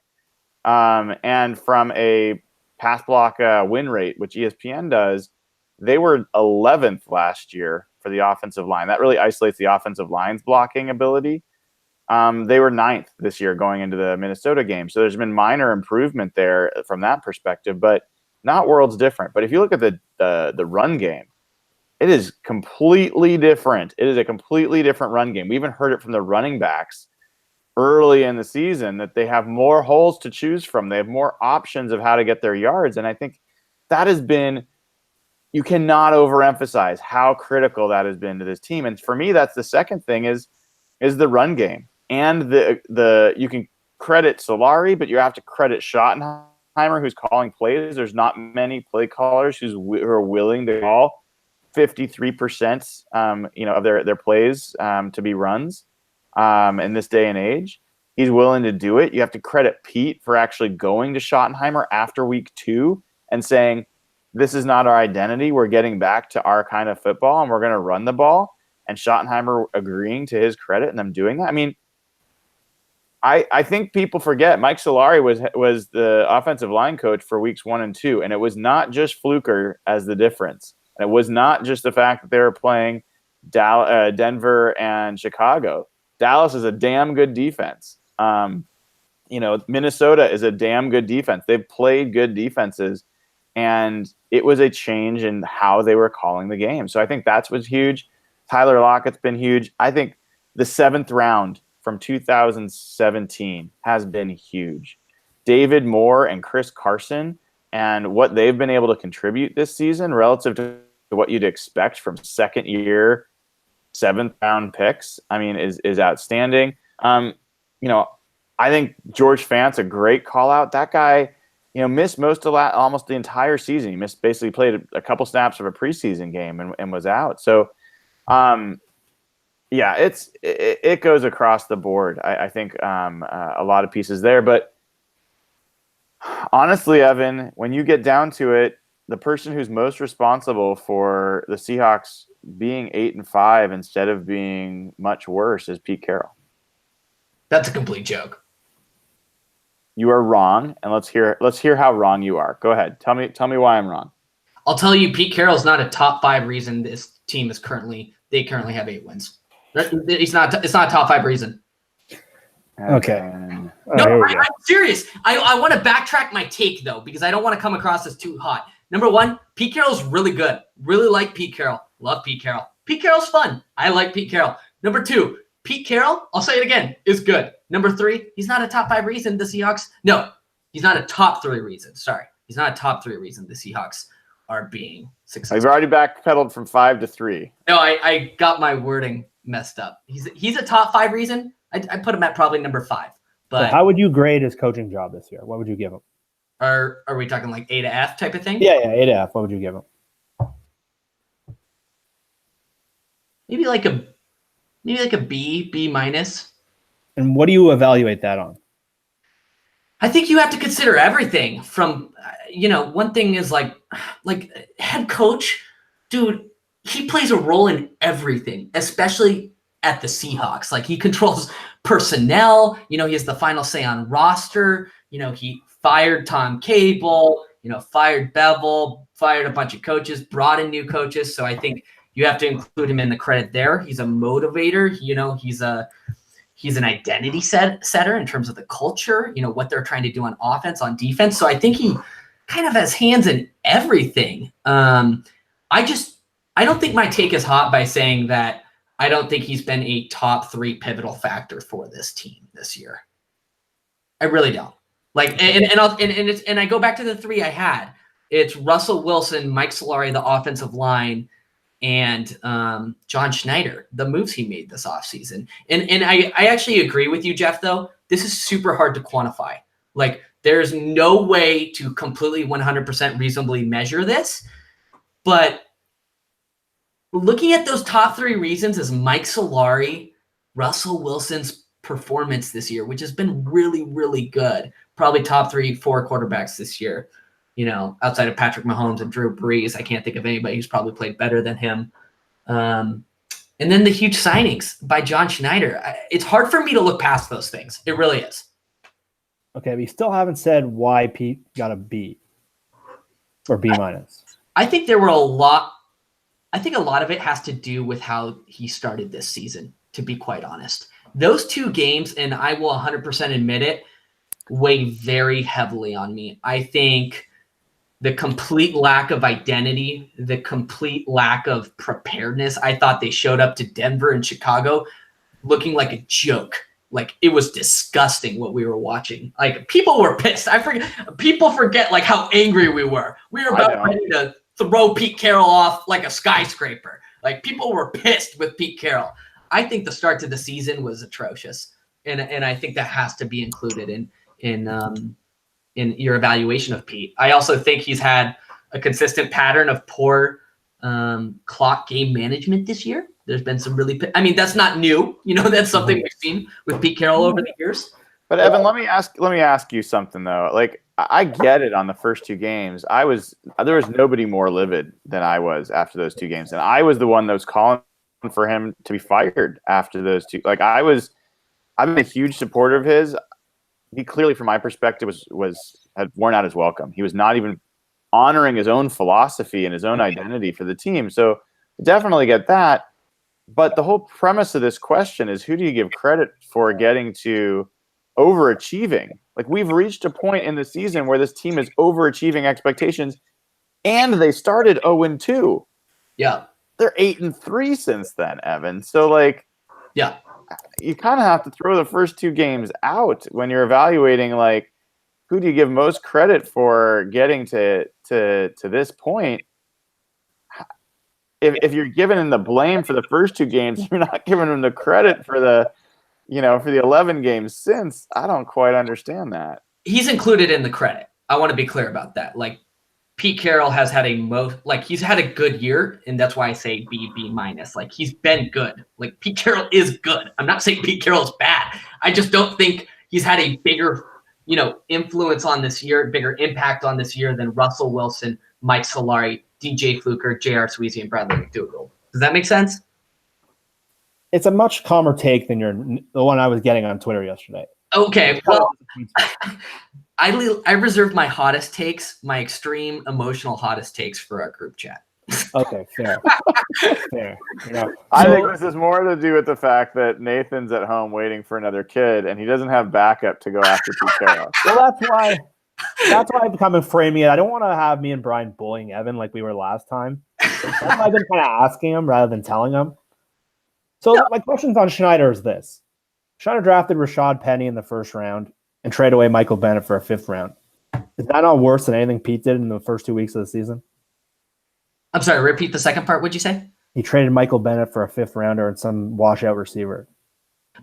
And from a pass block win rate, which ESPN does, they were 11th last year for the offensive line. That really isolates the offensive line's blocking ability. They were 9th this year going into the Minnesota game. So there's been minor improvement there from that perspective, but not worlds different. But if you look at the run game, it is completely different. It is a completely different run game. We even heard it from the running backs early in the season that they have more holes to choose from. They have more options of how to get their yards. And I think that has been, you cannot overemphasize how critical that has been to this team. And for me, that's the second thing is the run game. And the you can credit Solari, but you have to credit Schottenheimer, who's calling plays. There's not many play callers who are willing to call 53%, of their plays to be runs in this day and age. He's willing to do it. You have to credit Pete for actually going to Schottenheimer after week 2 and saying, this is not our identity. We're getting back to our kind of football, and we're going to run the ball. And Schottenheimer agreeing to his credit and them doing that. I mean, I think people forget Mike Solari was the offensive line coach for weeks 1 and 2, and it was not just Fluker as the difference. And it was not just the fact that they were playing Denver and Chicago. Dallas is a damn good defense. Minnesota is a damn good defense. They've played good defenses, and it was a change in how they were calling the game. So I think that's what's huge. Tyler Lockett's been huge. I think the 7th round from 2017 has been huge. David Moore and Chris Carson and what they've been able to contribute this season relative to what you'd expect from second-year, 7th round picks, I mean, is outstanding. I think George Fant's a great call-out. That guy, missed almost the entire season. He basically played a couple snaps of a preseason game and was out. So, it goes across the board. I think a lot of pieces there. But honestly, Evan, when you get down to it, the person who's most responsible for the Seahawks being 8-5 instead of being much worse is Pete Carroll. That's a complete joke. You are wrong, and let's hear how wrong you are. Go ahead. Tell me why I'm wrong. I'll tell you, Pete Carroll's not a top 5 reason this team they currently have 8 wins. It's not a top 5 reason. Okay. No, I'm serious. I want to backtrack my take, though, because I don't want to come across as too hot. Number 1, Pete Carroll's really good. Really like Pete Carroll. Love Pete Carroll. Pete Carroll's fun. I like Pete Carroll. Number 2, Pete Carroll, I'll say it again, is good. Number 3, he's not a top 5 reason the Seahawks. No, he's not a top 3 reason. Sorry. He's not a top 3 reason the Seahawks are being successful. I've already backpedaled from 5 to 3. No, I got my wording messed up. He's a top 5 reason. I put him at probably number 5. But so how would you grade his coaching job this year? What would you give him? Are we talking like A to F type of thing? Yeah, A to F. What would you give him? Maybe like a B minus. And what do you evaluate that on? I think you have to consider everything from, one thing is like head coach, dude, he plays a role in everything, especially at the Seahawks. Like he controls personnel, he has the final say on roster. He fired Tom Cable, fired Bevel, fired a bunch of coaches, brought in new coaches. So I think you have to include him in the credit there. He's a motivator. He's an identity setter in terms of the culture, what they're trying to do on offense, on defense. So I think he kind of has hands in everything. I don't think my take is hot by saying that I don't think he's been a top 3 pivotal factor for this team this year. I really don't. Like, and I go back to the three I had. It's Russell Wilson, Mike Solari, the offensive line, and John Schneider, the moves he made this offseason. And I actually agree with you, Jeff, though. This is super hard to quantify. Like, there's no way to completely 100% reasonably measure this. But looking at those top three reasons is Mike Solari, Russell Wilson's performance this year, which has been really, really good. Probably top 3-4 quarterbacks this year. You know, outside of Patrick Mahomes and Drew Brees, I can't think of anybody who's probably played better than him. And then the huge signings by John Schneider. It's hard for me to look past those things. It really is. Okay, we still haven't said why Pete got a B or B minus. I think there were a lot of it has to do with how he started this season, to be quite honest. Those two games, and I will 100% admit it, weigh very heavily on me. I think the complete lack of identity, the complete lack of preparedness. I thought they showed up to Denver and Chicago looking like a joke. Like, it was disgusting what we were watching. Like, people were pissed. People forget like how angry we were. We were about ready to throw Pete Carroll off like a skyscraper. Like, people were pissed with Pete Carroll. I think the start to the season was atrocious, and I think that has to be included in your evaluation of Pete. I also think he's had a consistent pattern of poor clock game management this year. There's been some really, that's not new. You know, that's something we've seen with Pete Carroll over the years. But Evan, let me ask you something though. Like, I get it on the first two games. there was nobody more livid than I was after those two games. And I was the one that was calling for him to be fired after those two. Like, I've been a huge supporter of his. He clearly, from my perspective, had worn out his welcome. He was not even honoring his own philosophy and his own identity for the team. So definitely get that. But the whole premise of this question is, who do you give credit for getting to overachieving? Like, we've reached a point in the season where this team is overachieving expectations, and they started 0-2. Yeah. They're 8-3 since then, Evan. So, like, yeah, you kind of have to throw the first two games out when you're evaluating, like, who do you give most credit for getting to this point? If you're giving him the blame for the first two games, you're not giving him the credit for the 11 games since. I don't quite understand that. He's included in the credit. I want to be clear about that. Like, Pete Carroll has had he's had a good year, and that's why I say B minus. Like, he's been good. Like, Pete Carroll is good. I'm not saying Pete Carroll is bad. I just don't think he's had a bigger, influence on this year, bigger impact on this year than Russell Wilson, Mike Solari, DJ Fluker, J.R. Sweezy, and Bradley McDougald. Does that make sense? It's a much calmer take than the one I was getting on Twitter yesterday. Okay, well, I reserved my hottest takes, my extreme emotional hottest takes for our group chat. Okay, fair. Fair. I think this is more to do with the fact that Nathan's at home waiting for another kid, and he doesn't have backup to go after Pete Carroll. Well, that's why I've become and framing it. I don't want to have me and Brian bullying Evan like we were last time. That's why I've been kind of asking him rather than telling him. So my questions on Schneider is this. Schneider drafted Rashad Penny in the first round and traded away Michael Bennett for a fifth round. Is that not worse than anything Pete did in the first 2 weeks of the season? I'm sorry, repeat the second part. What'd you say? He traded Michael Bennett for a fifth rounder and some washout receiver.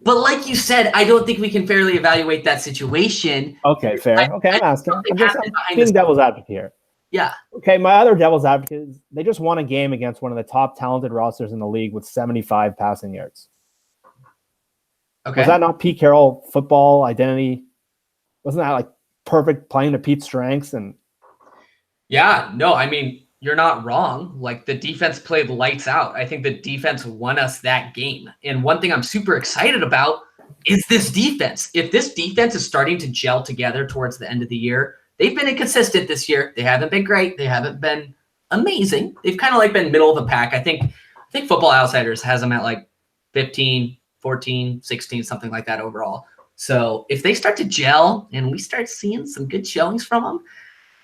But like you said, I don't think we can fairly evaluate that situation. Okay, fair. I'm asking. I'm being devil's advocate here. Yeah. Okay, my other devil's advocate is they just won a game against one of the top talented rosters in the league with 75 passing yards. Okay. Was that not Pete Carroll football identity? Wasn't that like perfect playing to Pete's strengths? And yeah, no, you're not wrong. Like, the defense played lights out. I think the defense won us that game. And one thing I'm super excited about is this defense. If this defense is starting to gel together towards the end of the year, they've been inconsistent this year. They haven't been great. They haven't been amazing. They've kind of like been middle of the pack. I think Football Outsiders has them at like 15, 14, 16, something like that overall. So if they start to gel and we start seeing some good showings from them,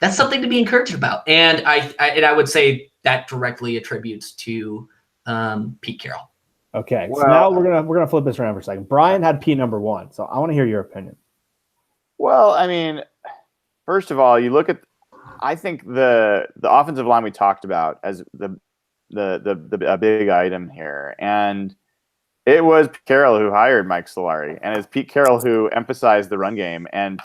that's something to be encouraged about. And I would say that directly attributes to Pete Carroll. Okay, so now we're gonna flip this around for a second. Brian had Pete number 1, so I want to hear your opinion. Well, I mean, first of all, you look at. I think the offensive line we talked about as the a big item here, and it was Pete Carroll who hired Mike Solari, and it's Pete Carroll who emphasized the run game. And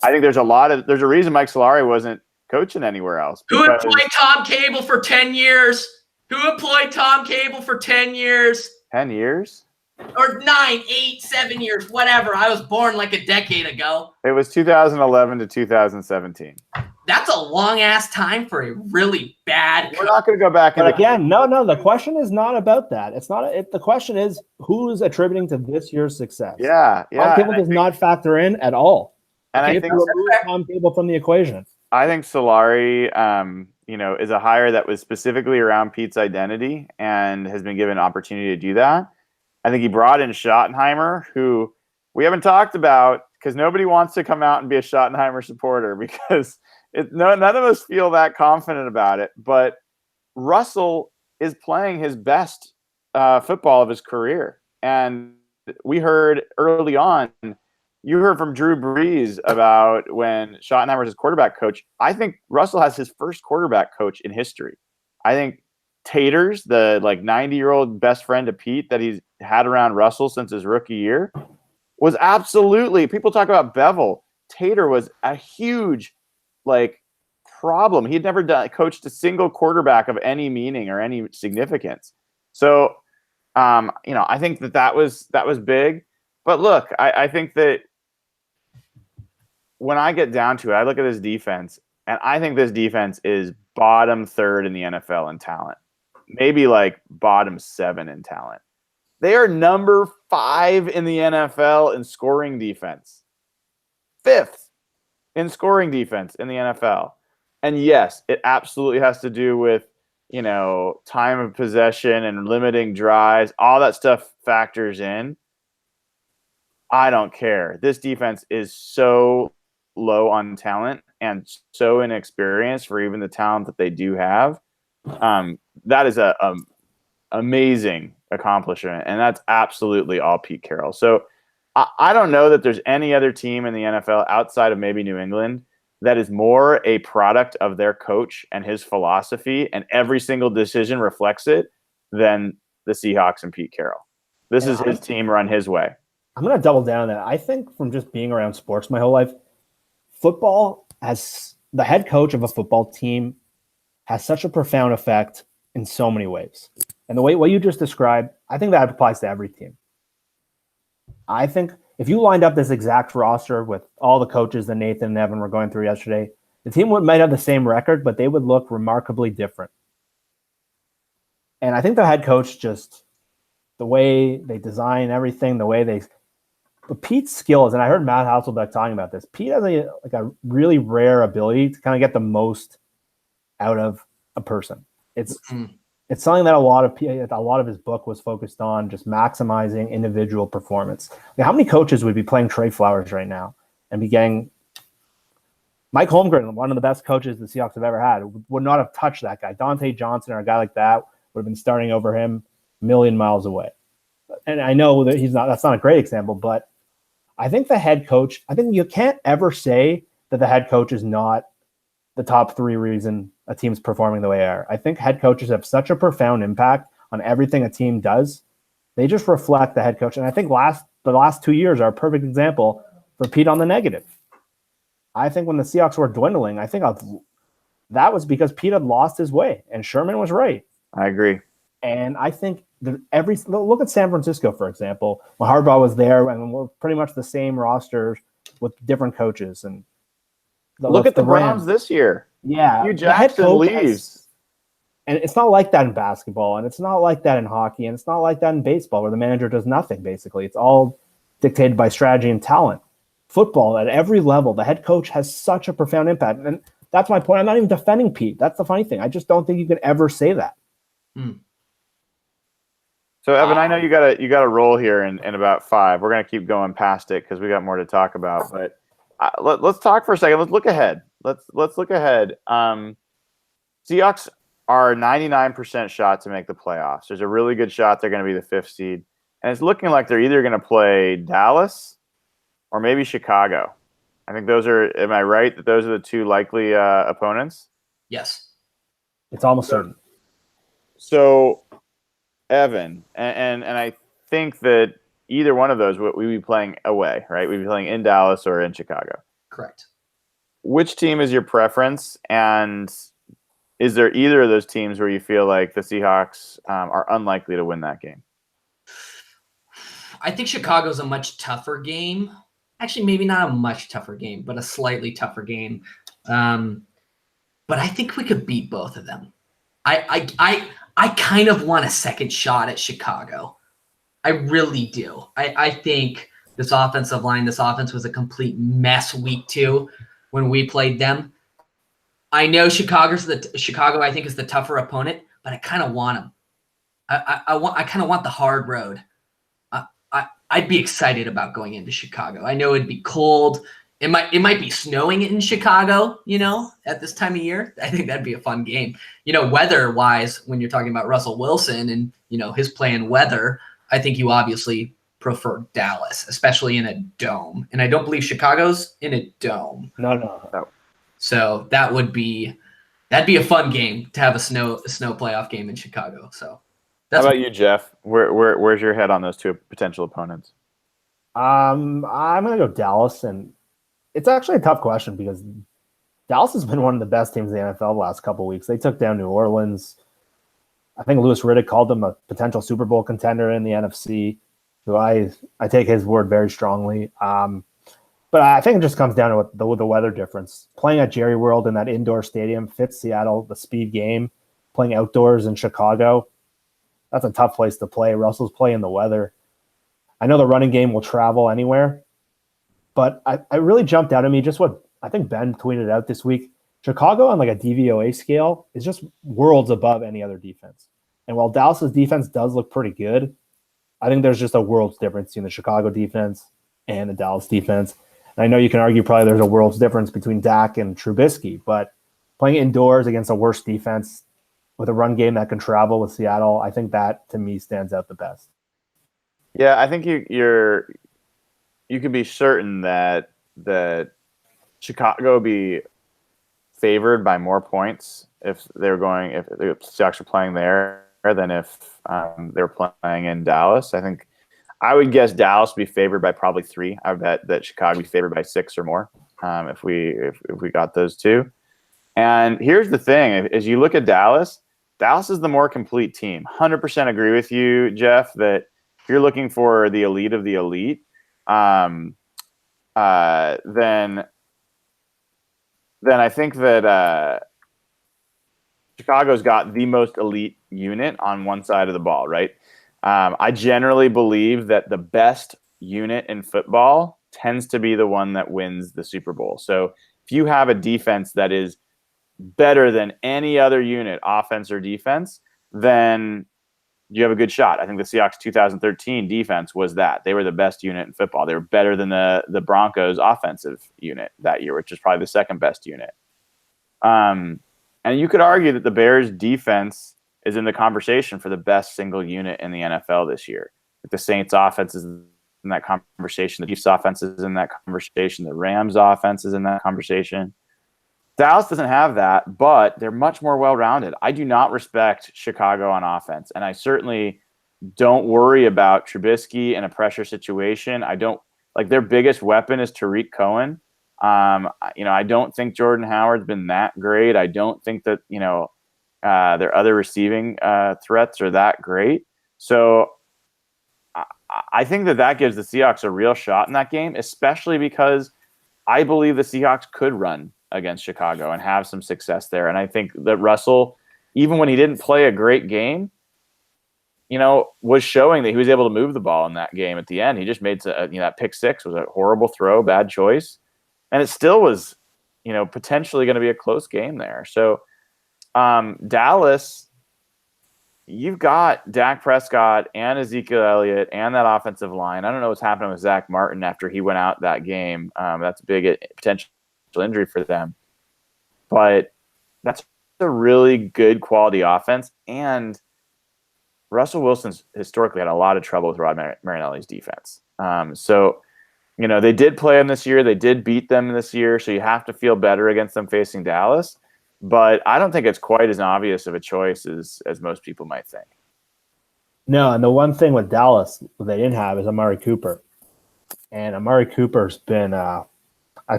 I think there's a reason Mike Solari wasn't coaching anywhere else. Who employed Tom Cable for 10 years? Who employed Tom Cable for 10 years? 10 years? Or 9, 8, 7 years, whatever. I was born like a decade ago. It was 2011 to 2017. That's a long-ass time for a really bad We're not going to go back. But again, no. The question is not about that. It's not. The question is who's attributing to this year's success. Yeah. Tom Cable does not factor in at all. And I think remove Tom Cable from the equation. I think Solari, is a hire that was specifically around Pete's identity and has been given an opportunity to do that. I think he brought in Schottenheimer, who we haven't talked about because nobody wants to come out and be a Schottenheimer supporter because none of us feel that confident about it. But Russell is playing his best football of his career. And we heard early on, you heard from Drew Brees about when Schottenheimer was his quarterback coach. I think Russell has his first quarterback coach in history. I think Taters, the 90-year-old best friend of Pete that he's had around Russell since his rookie year, was absolutely, people talk about Bevel. Tater was a huge problem. He'd never coached a single quarterback of any meaning or any significance. So, I think that was big. But look, I think that when I get down to it, I look at this defense, and I think this defense is bottom third in the NFL in talent, maybe bottom 7 in talent. They are number 5 in the NFL in scoring defense, 5th in scoring defense in the NFL. And yes, it absolutely has to do with, time of possession and limiting drives. All that stuff factors in. I don't care. This defense is so low on talent and so inexperienced for even the talent that they do have. That is a amazing accomplishment, and that's absolutely all Pete Carroll. So I don't know that there's any other team in the NFL outside of maybe New England that is more a product of their coach and his philosophy, and every single decision reflects it, than the Seahawks and Pete Carroll. This is his team run his way. I'm going to double down on that. I think from just being around sports my whole life, football, as the head coach of a football team, has such a profound effect in so many ways. And the way what you just described, I think that applies to every team. I think if you lined up this exact roster with all the coaches that Nathan and Evan were going through yesterday, the team might have the same record, but they would look remarkably different. And I think the head coach, just the way they design everything, the way but Pete's skills, and I heard Matt Hasselbeck talking about this, Pete has a really rare ability to kind of get the most out of a person. It's something that a lot of his book was focused on, just maximizing individual performance. How many coaches would be playing Trey Flowers right now and be getting Mike Holmgren, one of the best coaches the Seahawks have ever had, would not have touched that guy. Dante Johnson or a guy like that would have been starting over him a million miles away. And I know that that's not a great example, but I think the head coach, I think you can't ever say that the head coach is not the top 3 reason a team's performing the way they are. I think head coaches have such a profound impact on everything a team does. They just reflect the head coach. And I think the last 2 years are a perfect example for Pete on the negative. I think when the Seahawks were dwindling, I think that was because Pete had lost his way, and Sherman was right. I agree. And I think look at San Francisco, for example, when Harbaugh was there, and we're pretty much the same roster with different coaches. And look at the Browns this year. Yeah, Hugh Jackson leaves. And it's not like that in basketball, and it's not like that in hockey, and it's not like that in baseball, where the manager does nothing, basically. It's all dictated by strategy and talent. Football, at every level, the head coach has such a profound impact. And that's my point. I'm not even defending Pete. That's the funny thing. I just don't think you can ever say that. So, Evan, I know you got a roll here in about 5. We're going to keep going past it because we got more to talk about. But let's talk for a second. Let's look ahead. Let's look ahead. Seahawks are 99% shot to make the playoffs. There's a really good shot they're going to be the 5th seed. And it's looking like they're either going to play Dallas or maybe Chicago. I think those are. Am I right that those are the two likely opponents? Yes. It's almost certain. So, Evan, and I think that either one of those we'd be playing away, right? We'd be playing in Dallas or in Chicago. Correct. Which team is your preference, and is there either of those teams where you feel like the Seahawks are unlikely to win that game? I think Chicago's a much tougher game. Actually, maybe not a much tougher game, but a slightly tougher game. But I think we could beat both of them. I kind of want a second shot at Chicago. I really do. I think this offensive line, this offense was a complete mess week 2 when we played them. I know Chicago, I think, is the tougher opponent, but I kind of want them. I kind of want the hard road. I'd be excited about going into Chicago. I know it'd be cold. It might be snowing in Chicago, at this time of year. I think that'd be a fun game. Weather-wise, when you're talking about Russell Wilson and, his play in weather, I think you obviously prefer Dallas, especially in a dome. And I don't believe Chicago's in a dome. No. So that'd be a fun game to have a snow playoff game in Chicago. So how about you, Jeff? Where's your head on those two potential opponents? I'm gonna go Dallas, and it's actually a tough question because Dallas has been one of the best teams in the NFL the last couple of weeks. They took down New Orleans. I think Louis Riddick called them a potential Super Bowl contender in the NFC, who I take his word very strongly. But I think it just comes down to the weather difference. Playing at Jerry World in that indoor stadium fits Seattle, the speed game. Playing outdoors in Chicago, that's a tough place to play. Russell's playing the weather. I know the running game will travel anywhere, but I really jumped out at me just what I think Ben tweeted out this week. Chicago on like a DVOA scale is just worlds above any other defense. And while Dallas's defense does look pretty good, I think there's just a world's difference between the Chicago defense and the Dallas defense. And I know you can argue probably there's a world's difference between Dak and Trubisky, but playing indoors against a worse defense with a run game that can travel with Seattle, I think that to me stands out the best. Yeah, I think you can be certain that Chicago will be favored by more points if the Seahawks are playing there than if they're playing in Dallas. I would guess Dallas would be favored by probably 3. I would bet that Chicago would be favored by 6 or more if we got those two. And here's the thing: as you look at Dallas is the more complete team. 100% agree with you, Jeff, that if you're looking for the elite of the elite, then I think that Chicago's got the most elite unit on one side of the ball, right? I generally believe that the best unit in football tends to be the one that wins the Super Bowl. So if you have a defense that is better than any other unit, offense or defense, then you have a good shot. I think the Seahawks 2013 defense was that. They were the best unit in football. They were better than the Broncos offensive unit that year, which is probably the second best unit. And you could argue that the Bears defense is in the conversation for the best single unit in the NFL this year. The Saints offense is in that conversation. The Chiefs offense is in that conversation. The Rams offense is in that conversation. Dallas doesn't have that, but they're much more well-rounded. I do not respect Chicago on offense, and I certainly don't worry about Trubisky in a pressure situation. I don't like their biggest weapon is Tariq Cohen. I don't think Jordan Howard's been that great. I don't think that their other receiving threats are that great. So I think that gives the Seahawks a real shot in that game, especially because I believe the Seahawks could run against Chicago and have some success there. And I think that Russell, even when he didn't play a great game, was showing that he was able to move the ball in that game at the end. He just made that pick 6 was a horrible throw, bad choice. And it still was, potentially going to be a close game there. So Dallas, you've got Dak Prescott and Ezekiel Elliott and that offensive line. I don't know what's happening with Zach Martin after he went out that game. That's a big potential injury for them. But that's a really good quality offense. And Russell Wilson's historically had a lot of trouble with Rod Marinelli's defense. So They did play them this year. They did beat them this year, so you have to feel better against them facing Dallas. But I don't think it's quite as obvious of a choice as most people might think. No, and the one thing with Dallas they didn't have is Amari Cooper. And Amari Cooper's been a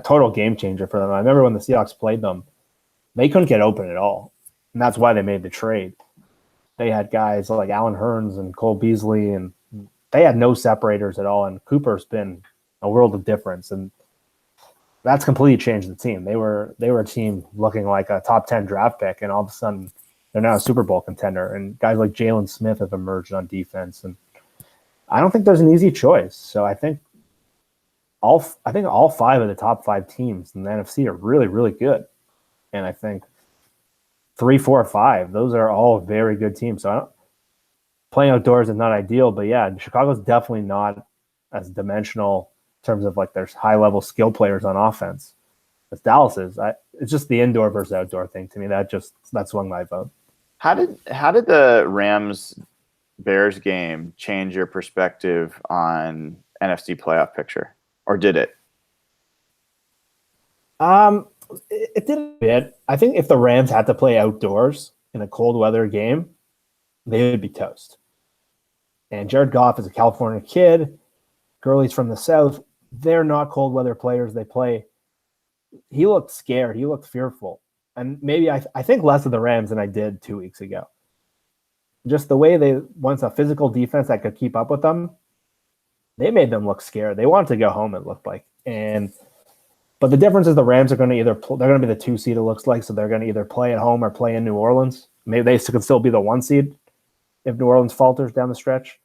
total game changer for them. I remember when the Seahawks played them, they couldn't get open at all. And that's why they made the trade. They had guys like Alan Hearns and Cole Beasley, and they had no separators at all. And Cooper's been a world of difference. And that's completely changed the team. They were a team looking like a top 10 draft pick, and all of a sudden they're now a Super Bowl contender. And guys like Jalen Smith have emerged on defense. And I don't think there's an easy choice. So I think all 5 of the top 5 teams in the NFC are really, really good. And I think 3, 4, 5, those are all very good teams. So playing outdoors is not ideal, but yeah, Chicago's definitely not as dimensional in terms of like there's high level skill players on offense as Dallas is. It's just the indoor versus outdoor thing to me that swung my vote. How did the Rams Bears game change your perspective on NFC playoff picture, or did it? It did a bit. I think if the Rams had to play outdoors in a cold weather game, they would be toast. And Jared Goff is a California kid. Gurley's from the South. They're not cold weather players. He looked scared. He looked fearful. And maybe I think less of the Rams than I did 2 weeks ago. Just the way they once a physical defense that could keep up with them, they made them look scared. They wanted to go home, it looked like. But the difference is the Rams are going to they're going to be the 2 seed, it looks like, so they're going to either play at home or play in New Orleans. Maybe they could still be the 1 seed if New Orleans falters down the stretch.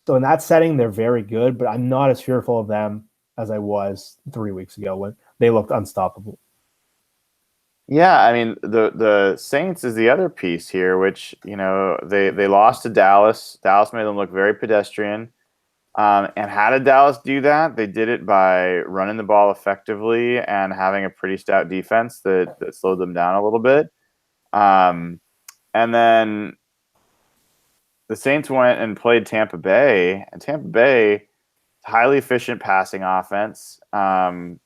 So in that setting, they're very good, but I'm not as fearful of them as I was 3 weeks ago when they looked unstoppable. Yeah, I mean, the Saints is the other piece here, which, they lost to Dallas. Dallas made them look very pedestrian. And how did Dallas do that? They did it by running the ball effectively and having a pretty stout defense that slowed them down a little bit. And then the Saints went and played Tampa Bay, and Tampa Bay, highly efficient passing offense, and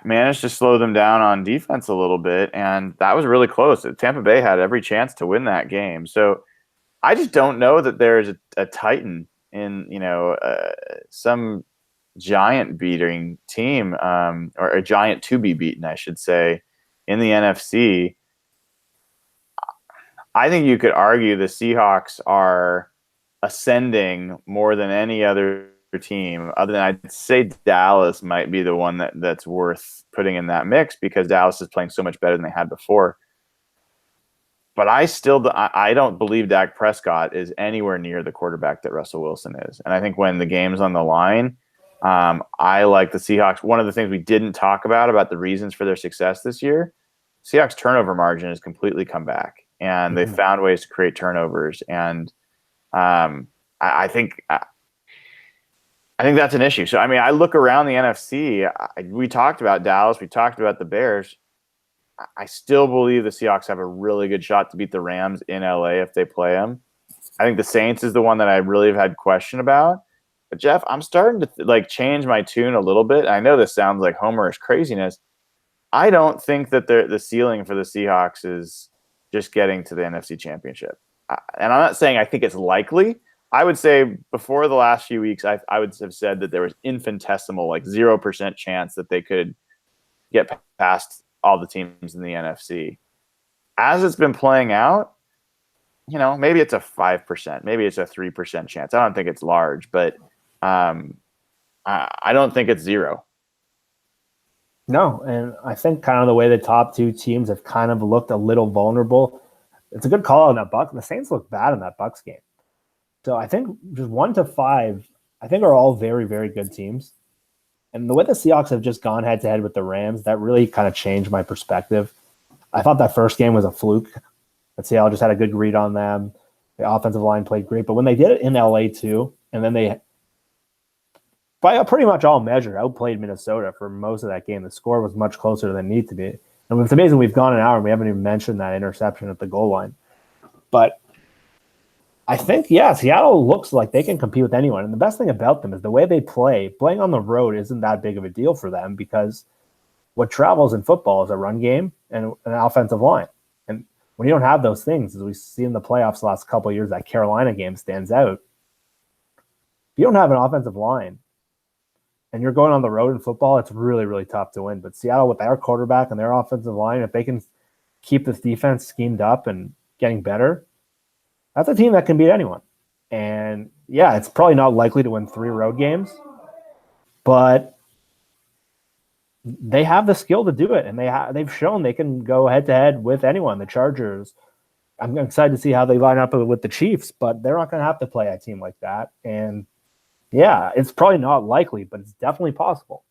managed to slow them down on defense a little bit, and that was really close. Tampa Bay had every chance to win that game. So I just don't know that there's a Titan in, some giant beating team, or a giant to be beaten, I should say, in the NFC. I think you could argue the Seahawks are ascending more than any other team, other than I'd say Dallas might be the one that's worth putting in that mix because Dallas is playing so much better than they had before. But I don't believe Dak Prescott is anywhere near the quarterback that Russell Wilson is. And I think when the game's on the line, I like the Seahawks. One of the things we didn't talk about the reasons for their success this year, Seahawks turnover margin has completely come back. And they found ways to create turnovers. And I think that's an issue. So, I mean, I look around the NFC. We talked about Dallas. We talked about the Bears. I still believe the Seahawks have a really good shot to beat the Rams in LA if they play them. I think the Saints is the one that I really have had question about. But, Jeff, I'm starting to change my tune a little bit. I know this sounds like Homerish craziness. I don't think that the ceiling for the Seahawks is just getting to the NFC Championship. And I'm not saying I think it's likely. I would say before the last few weeks, I would have said that there was infinitesimal, 0% chance that they could get past all the teams in the NFC. As it's been playing out, maybe it's a 5%, maybe it's a 3% chance. I don't think it's large, but I don't think it's 0. No, and I think kind of the way the top 2 teams have kind of looked a little vulnerable. It's a good call on that Bucks. The Saints look bad in that Bucks game. So I think just 1 to 5, I think are all very, very good teams. And the way the Seahawks have just gone head-to-head with the Rams, that really kind of changed my perspective. I thought that first game was a fluke. Seattle just had a good read on them. The offensive line played great. But when they did it in LA too, and then they, by a pretty much all measure, outplayed Minnesota for most of that game. The score was much closer than it needed to be. And it's amazing we've gone an hour and we haven't even mentioned that interception at the goal line. But I think, Seattle looks like they can compete with anyone. And the best thing about them is the way they play. Playing on the road isn't that big of a deal for them because what travels in football is a run game and an offensive line. And when you don't have those things, as we see in the playoffs the last couple of years, that Carolina game stands out. If you don't have an offensive line and you're going on the road in football, it's really, really tough to win. But Seattle, with their quarterback and their offensive line, if they can keep this defense schemed up and getting better, that's a team that can beat anyone. And yeah, it's probably not likely to win 3 road games, but they have the skill to do it, and they've shown they can go head to head with anyone. The Chargers. I'm excited to see how they line up with the Chiefs, but they're not going to have to play a team like that. And yeah, it's probably not likely, but it's definitely possible.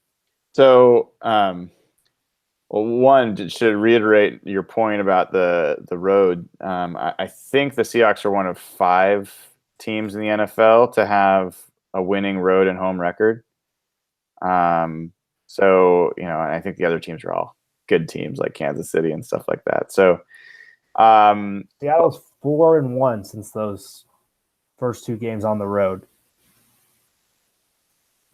So, well, one, to reiterate your point about the road, I think the Seahawks are one of 5 teams in the NFL to have a winning road and home record. So, I think the other teams are all good teams like Kansas City and stuff like that. So, Seattle's 4-1 since those first 2 games on the road.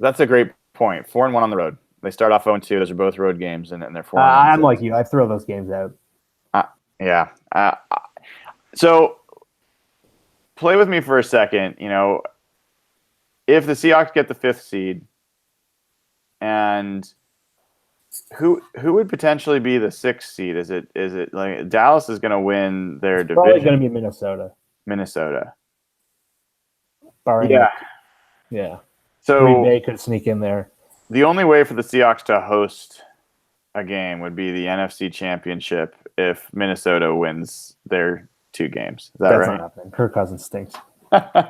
That's a great point. 4-1 on the road. They start off 0-2. Those are both road games, and they're 4-1. I'm like you. I throw those games out. Yeah. So play with me for a second. If the Seahawks get the 5th seed, and who would potentially be the 6th seed? Is it like Dallas is going to win their division? Probably going to be Minnesota. Yeah. So Green Bay could sneak in there. The only way for the Seahawks to host a game would be the NFC Championship if Minnesota wins their 2 games. Is that right? That's not happening. Kirk Cousins stinks.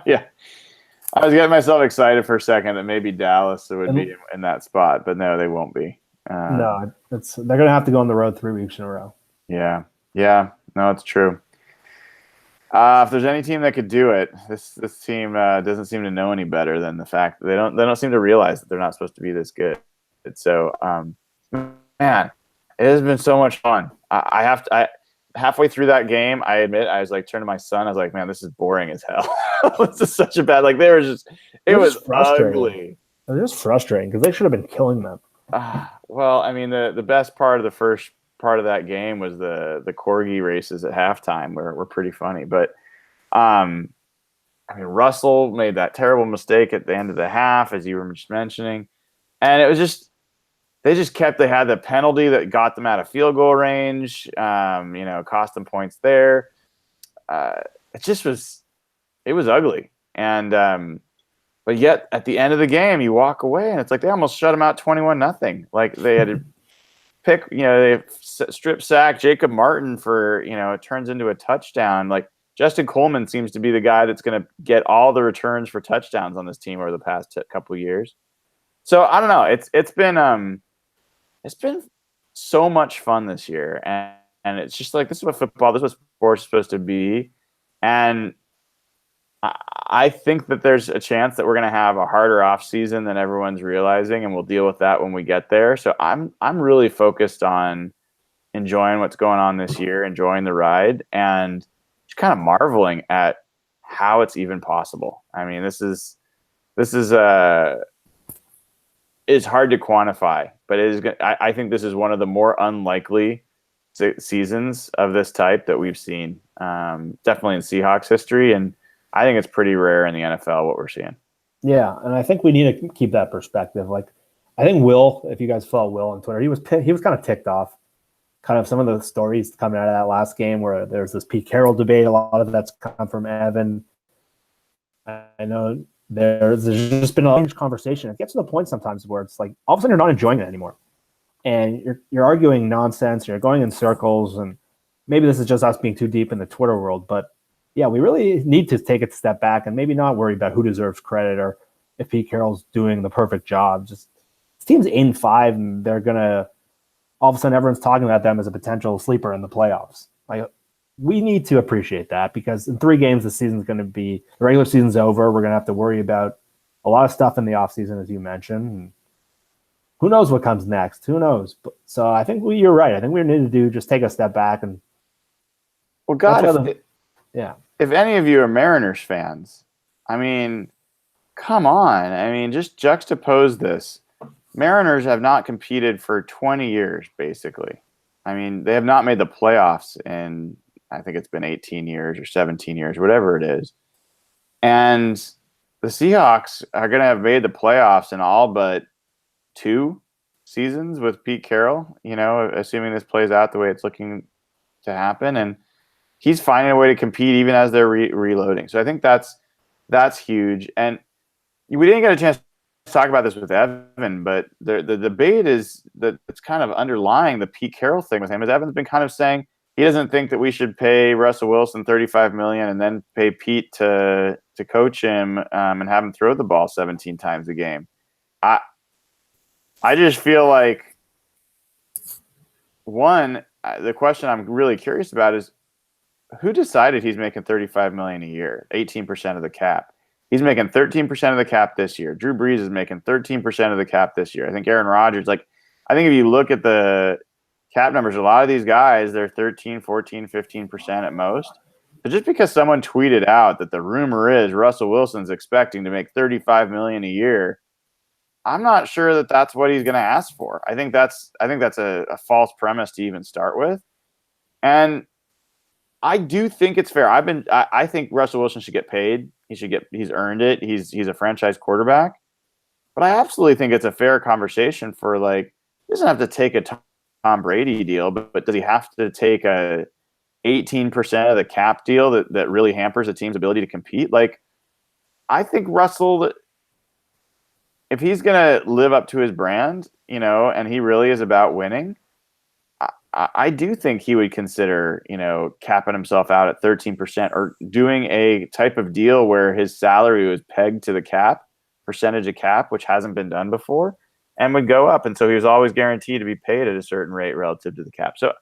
Yeah. I was getting myself excited for a second that maybe Dallas would be in that spot, but no, they won't be. No, they're going to have to go on the road 3 weeks in a row. Yeah. No, it's true. If there's any team that could do it, this team doesn't seem to know any better than the fact that they don't seem to realize that they're not supposed to be this good. So, man, it has been so much fun. I halfway through that game, I admit, I was like, turning to my son, I was like, man, this is boring as hell. This is such a bad, like, it was ugly. It was just frustrating because they should have been killing them. Well, I mean, the best part of the first part of that game was the corgi races at halftime were pretty funny. But I mean, Russell made that terrible mistake at the end of the half, as you were just mentioning, and it was just they had the penalty that got them out of field goal range, cost them points there. It was ugly, and but yet at the end of the game you walk away and it's like they almost shut them out 21-0. Like they had to pick, they strip sack Jacob Martin for, it turns into a touchdown. Like Justin Coleman seems to be the guy that's going to get all the returns for touchdowns on this team over the past couple of years. So I don't know. It's been so much fun this year, and it's just like this is what sports is supposed to be, and I think that there's a chance that we're going to have a harder off season than everyone's realizing, and we'll deal with that when we get there. So I'm really focused on enjoying what's going on this year, enjoying the ride, and just kind of marveling at how it's even possible. I mean, this is it's hard to quantify, but it is. I think this is one of the more unlikely seasons of this type that we've seen, definitely in Seahawks history, and I think it's pretty rare in the NFL what we're seeing. Yeah, and I think we need to keep that perspective. Like, I think Will, if you guys follow Will on Twitter, he was kind of ticked off. Kind of some of the stories coming out of that last game where there's this Pete Carroll debate. A lot of that's come from Evan. I know there's just been a huge conversation. It gets to the point sometimes where it's like all of a sudden you're not enjoying it anymore, and you're arguing nonsense. You're going in circles, and maybe this is just us being too deep in the Twitter world, but. Yeah, we really need to take a step back and maybe not worry about who deserves credit or if Pete Carroll's doing the perfect job. Just this team's 8-5, and they're gonna all of a sudden everyone's talking about them as a potential sleeper in the playoffs. Like we need to appreciate that because in 3 games the regular season's over. We're gonna have to worry about a lot of stuff in the offseason, as you mentioned. And who knows what comes next? Who knows? So I think you're right. I think we need to just take a step back and well, God, yeah. if any of you are Mariners fans, I mean, come on. I mean, just juxtapose this. Mariners have not competed for 20 years, basically. I mean, they have not made the playoffs in, I think it's been 18 years or 17 years, whatever it is. And the Seahawks are going to have made the playoffs in all but 2 seasons with Pete Carroll, assuming this plays out the way it's looking to happen. And he's finding a way to compete even as they're reloading. So I think that's huge. And we didn't get a chance to talk about this with Evan, but the debate is that it's kind of underlying the Pete Carroll thing with him. Is Evan's been kind of saying he doesn't think that we should pay Russell Wilson $35 million and then pay Pete to coach him and have him throw the ball 17 times a game. I just feel like, one, the question I'm really curious about is who decided he's making $35 million a year, 18% of the cap. He's making 13% of the cap this year. Drew Brees is making 13% of the cap this year. I think Aaron Rodgers, I think if you look at the cap numbers, a lot of these guys, they're 13, 14, 15% at most. So just because someone tweeted out that the rumor is Russell Wilson's expecting to make $35 million a year, I'm not sure that that's what he's going to ask for. I think that's a false premise to even start with. And I do think it's fair. I think Russell Wilson should get paid. He's earned it. He's a franchise quarterback. But I absolutely think it's a fair conversation for he doesn't have to take a Tom Brady deal, but does he have to take a 18% of the cap deal that really hampers a team's ability to compete? I think Russell, if he's going to live up to his brand, and he really is about winning, I do think he would consider, capping himself out at 13% or doing a type of deal where his salary was pegged to the cap, percentage of cap, which hasn't been done before, and would go up. And so he was always guaranteed to be paid at a certain rate relative to the cap. So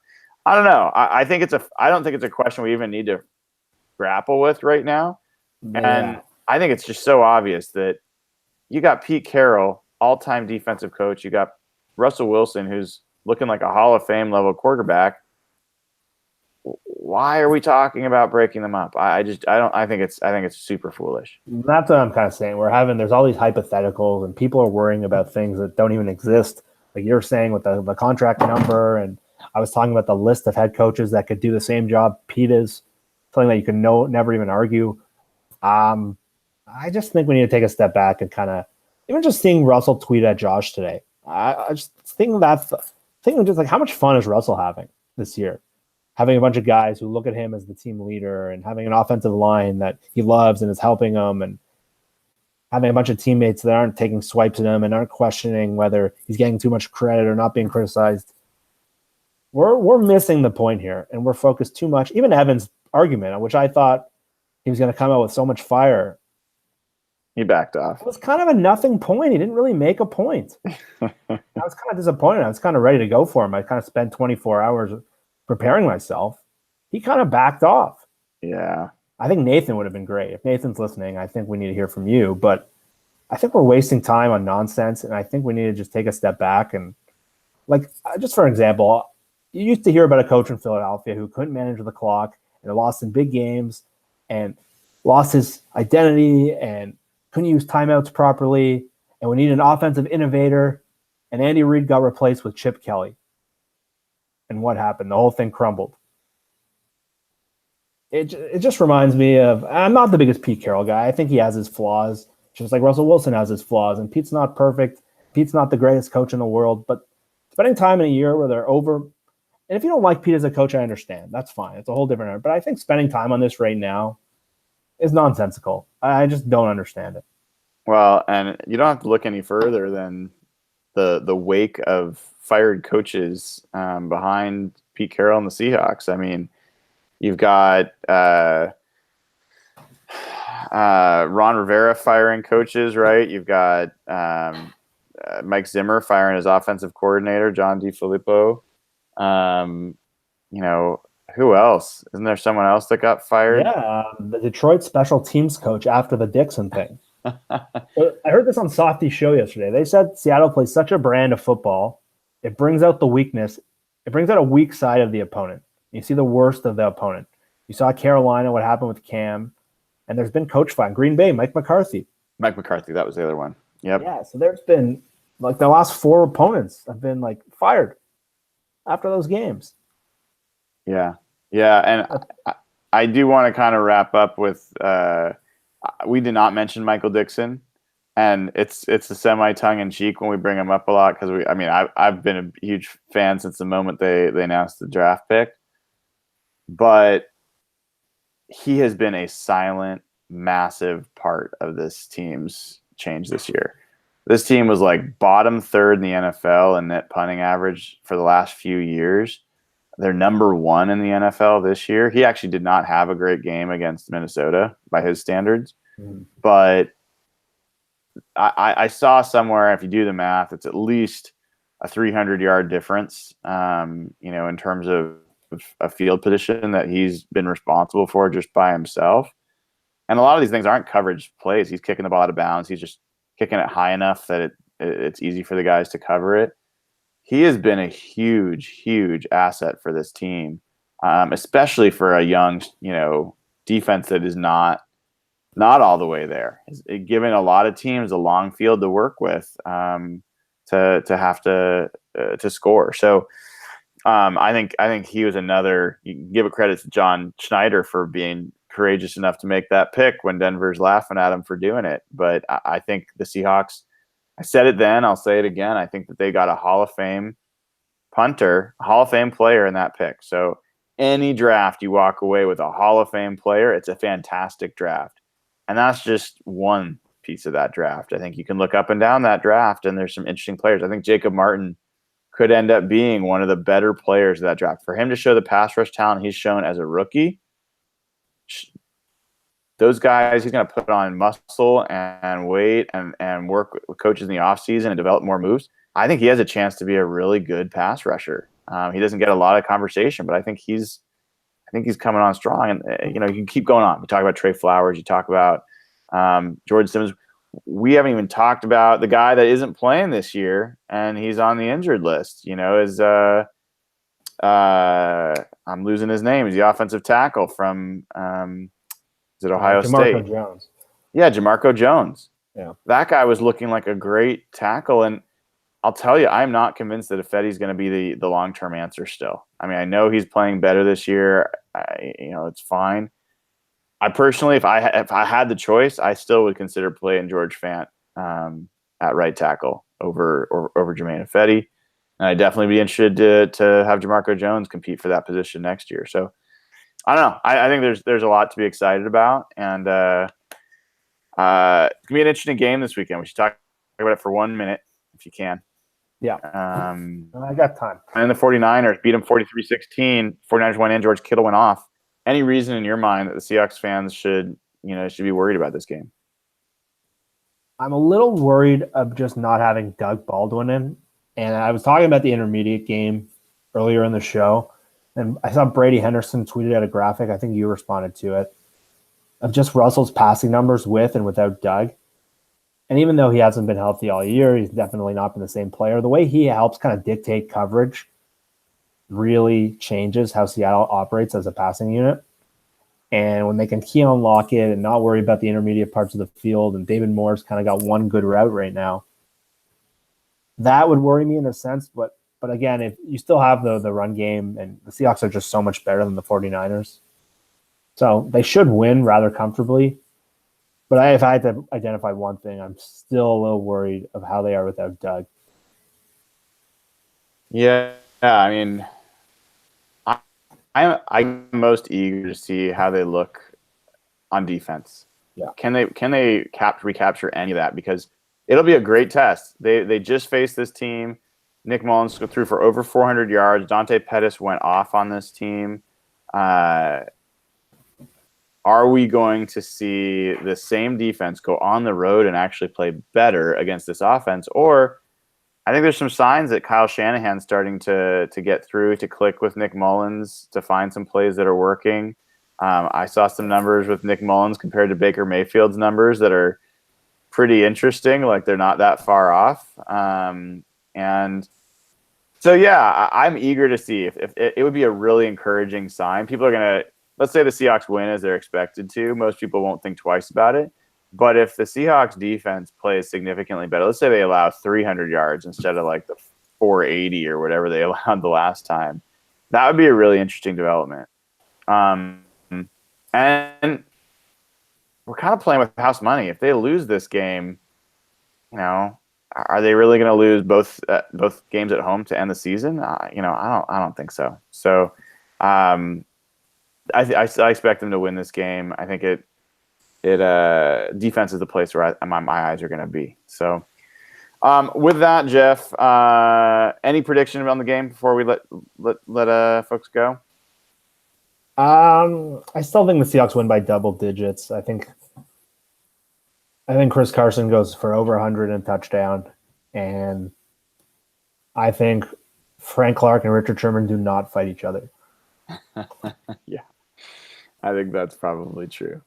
I don't know. I don't think it's a question we even need to grapple with right now. Yeah. And I think it's just so obvious that you got Pete Carroll, all-time defensive coach. You got Russell Wilson, who's looking like a Hall of Fame level quarterback. Why are we talking about breaking them up? I think it's super foolish. That's what I'm kind of saying. There's all these hypotheticals and people are worrying about things that don't even exist. Like you're saying with the contract number, and I was talking about the list of head coaches that could do the same job Pete is, something that you can never even argue. I just think we need to take a step back and kind of, even just seeing Russell tweet at Josh today. I just think just how much fun is Russell having this year? Having a bunch of guys who look at him as the team leader and having an offensive line that he loves and is helping him, and having a bunch of teammates that aren't taking swipes at him and aren't questioning whether he's getting too much credit or not being criticized. We're missing the point here, and we're focused too much. Even Evan's argument, which I thought he was going to come out with so much fire, he backed off. It was kind of a nothing point. He didn't really make a point. I was kind of disappointed. I was kind of ready to go for him. I kind of spent 24 hours preparing myself. He kind of backed off. Yeah. I think Nathan would have been great. If Nathan's listening, I think we need to hear from you. But I think we're wasting time on nonsense, and I think we need to just take a step back. And, just for example, you used to hear about a coach in Philadelphia who couldn't manage the clock and lost in big games and lost his identity and couldn't use timeouts properly, and we need an offensive innovator, and Andy Reid got replaced with Chip Kelly. And what happened? The whole thing crumbled. It just reminds me of, I'm not the biggest Pete Carroll guy. I think he has his flaws, just like Russell Wilson has his flaws, and Pete's not perfect. Pete's not the greatest coach in the world, but spending time in a year where they're over, and if you don't like Pete as a coach, I understand. That's fine. It's a whole different, but I think spending time on this right now is nonsensical. I just don't understand it. Well, and you don't have to look any further than the wake of fired coaches behind Pete Carroll and the Seahawks. I mean, you've got Ron Rivera firing coaches, right? You've got Mike Zimmer firing his offensive coordinator, John DeFilippo. Who else? Isn't there someone else that got fired? Yeah, the Detroit special teams coach after the Dixon thing. I heard this on Softy's show yesterday. They said Seattle plays such a brand of football, it brings out the weakness. It brings out a weak side of the opponent. You see the worst of the opponent. You saw Carolina, what happened with Cam. And there's been coach fire. Green Bay, Mike McCarthy. Mike McCarthy, that was the other one. Yep. Yeah, so there's been like the last 4 opponents have been like fired after those games. Yeah. And I do want to kind of wrap up with we did not mention Michael Dixon, and it's a semi tongue in cheek when we bring him up a lot because I've been a huge fan since the moment they announced the draft pick, but he has been a silent, massive part of this team's change this year. This team was like bottom third in the NFL in net punting average for the last few years. They're number 1 in the NFL this year. He actually did not have a great game against Minnesota by his standards. But I saw somewhere, if you do the math, it's at least a 300-yard difference, in terms of a field position that he's been responsible for just by himself. And a lot of these things aren't coverage plays. He's kicking the ball out of bounds. He's just kicking it high enough that it's easy for the guys to cover it. He has been a huge, huge asset for this team, especially for a young, defense that is not all the way there. It's given a lot of teams a long field to work with to have to score. So I think he was another. You can give it credit to John Schneider for being courageous enough to make that pick when Denver's laughing at him for doing it. But I think the Seahawks. I said it then, I'll say it again. I think that they got a Hall of Fame punter, a Hall of Fame player in that pick. So any draft you walk away with a Hall of Fame player, it's a fantastic draft. And that's just one piece of that draft. I think you can look up and down that draft, and there's some interesting players. I think Jacob Martin could end up being one of the better players of that draft. For him to show the pass rush talent he's shown as a rookie, those guys, he's going to put on muscle and weight and work with coaches in the offseason and develop more moves. I think he has a chance to be a really good pass rusher. He doesn't get a lot of conversation, but I think he's coming on strong. And, you can keep going on. We talk about Trey Flowers. You talk about George Simmons. We haven't even talked about the guy that isn't playing this year, and he's on the injured list, I'm losing his name. He's the offensive tackle from is it Ohio State? Jones. Yeah, Jamarco Jones. Yeah. That guy was looking like a great tackle, and I'll tell you, I'm not convinced that Ifedi's going to be the long-term answer still. I mean, I know he's playing better this year. It's fine. I personally, if I had the choice, I still would consider playing George Fant at right tackle over Jermaine Ifedi. And I'd definitely be interested to have Jamarco Jones compete for that position next year. So I don't know. I think there's a lot to be excited about, and it's gonna be an interesting game this weekend. We should talk about it for 1 minute if you can. Yeah. I got time. And the 49ers beat them 43-16. 49ers went in. George Kittle went off. Any reason in your mind that the Seahawks fans should be worried about this game? I'm a little worried of just not having Doug Baldwin in. And I was talking about the intermediate game earlier in the show, and I saw Brady Henderson tweeted out a graphic. I think you responded to it, of just Russell's passing numbers with and without Doug. And even though he hasn't been healthy all year, he's definitely not been the same player. The way he helps kind of dictate coverage really changes how Seattle operates as a passing unit. And when they can key on Lockett and not worry about the intermediate parts of the field, and David Moore's kind of got one good route right now, that would worry me in a sense. But again, if you still have the run game, and the Seahawks are just so much better than the 49ers. So they should win rather comfortably. But if I had to identify one thing, I'm still a little worried of how they are without Doug. Yeah, I mean, I'm most eager to see how they look on defense. Yeah. Can they recapture any of that? Because it'll be a great test. They just faced this team. Nick Mullins threw for over 400 yards. Dante Pettis went off on this team. Are we going to see the same defense go on the road and actually play better against this offense? Or I think there's some signs that Kyle Shanahan's starting to get through, to click with Nick Mullins, to find some plays that are working. I saw some numbers with Nick Mullins compared to Baker Mayfield's numbers that are pretty interesting. Like, they're not that far off. And so, yeah, I'm eager to see if it would be a really encouraging sign. People are going to let's say the Seahawks win as they're expected to, most people won't think twice about it. But if the Seahawks defense plays significantly better, let's say they allow 300 yards instead of like the 480 or whatever they allowed the last time, that would be a really interesting development. And we're kind of playing with house money. If they lose this game, you know, are they really going to lose both games at home to end the season? You know, I don't think so. So I expect them to win this game. I think defense is the place where my eyes are going to be. So with that, Jeff, any prediction on the game before we let folks go? I still think the Seahawks win by double digits. I think Chris Carson goes for over 100 and touchdown, and I think Frank Clark and Richard Sherman do not fight each other. Yeah, I think that's probably true.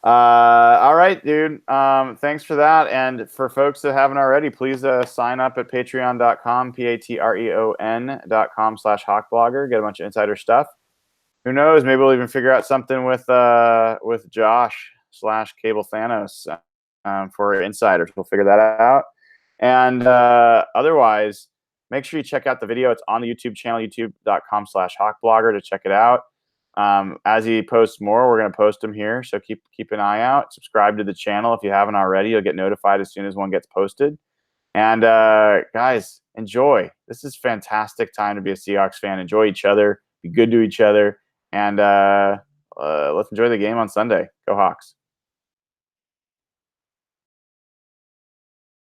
All right, dude. Thanks for that. And for folks that haven't already, please sign up at patreon.com, patreon.com/hawkblogger. Get a bunch of insider stuff. Who knows? Maybe we'll even figure out something with Josh /Cable Thanos for insiders. We'll figure that out. And otherwise, make sure you check out the video. It's on the YouTube channel, youtube.com/hawkblogger to check it out. As he posts more, we're going to post them here. So keep an eye out. Subscribe to the channel if you haven't already. You'll get notified as soon as one gets posted. And guys, enjoy. This is a fantastic time to be a Seahawks fan. Enjoy each other. Be good to each other. And let's enjoy the game on Sunday. Go Hawks.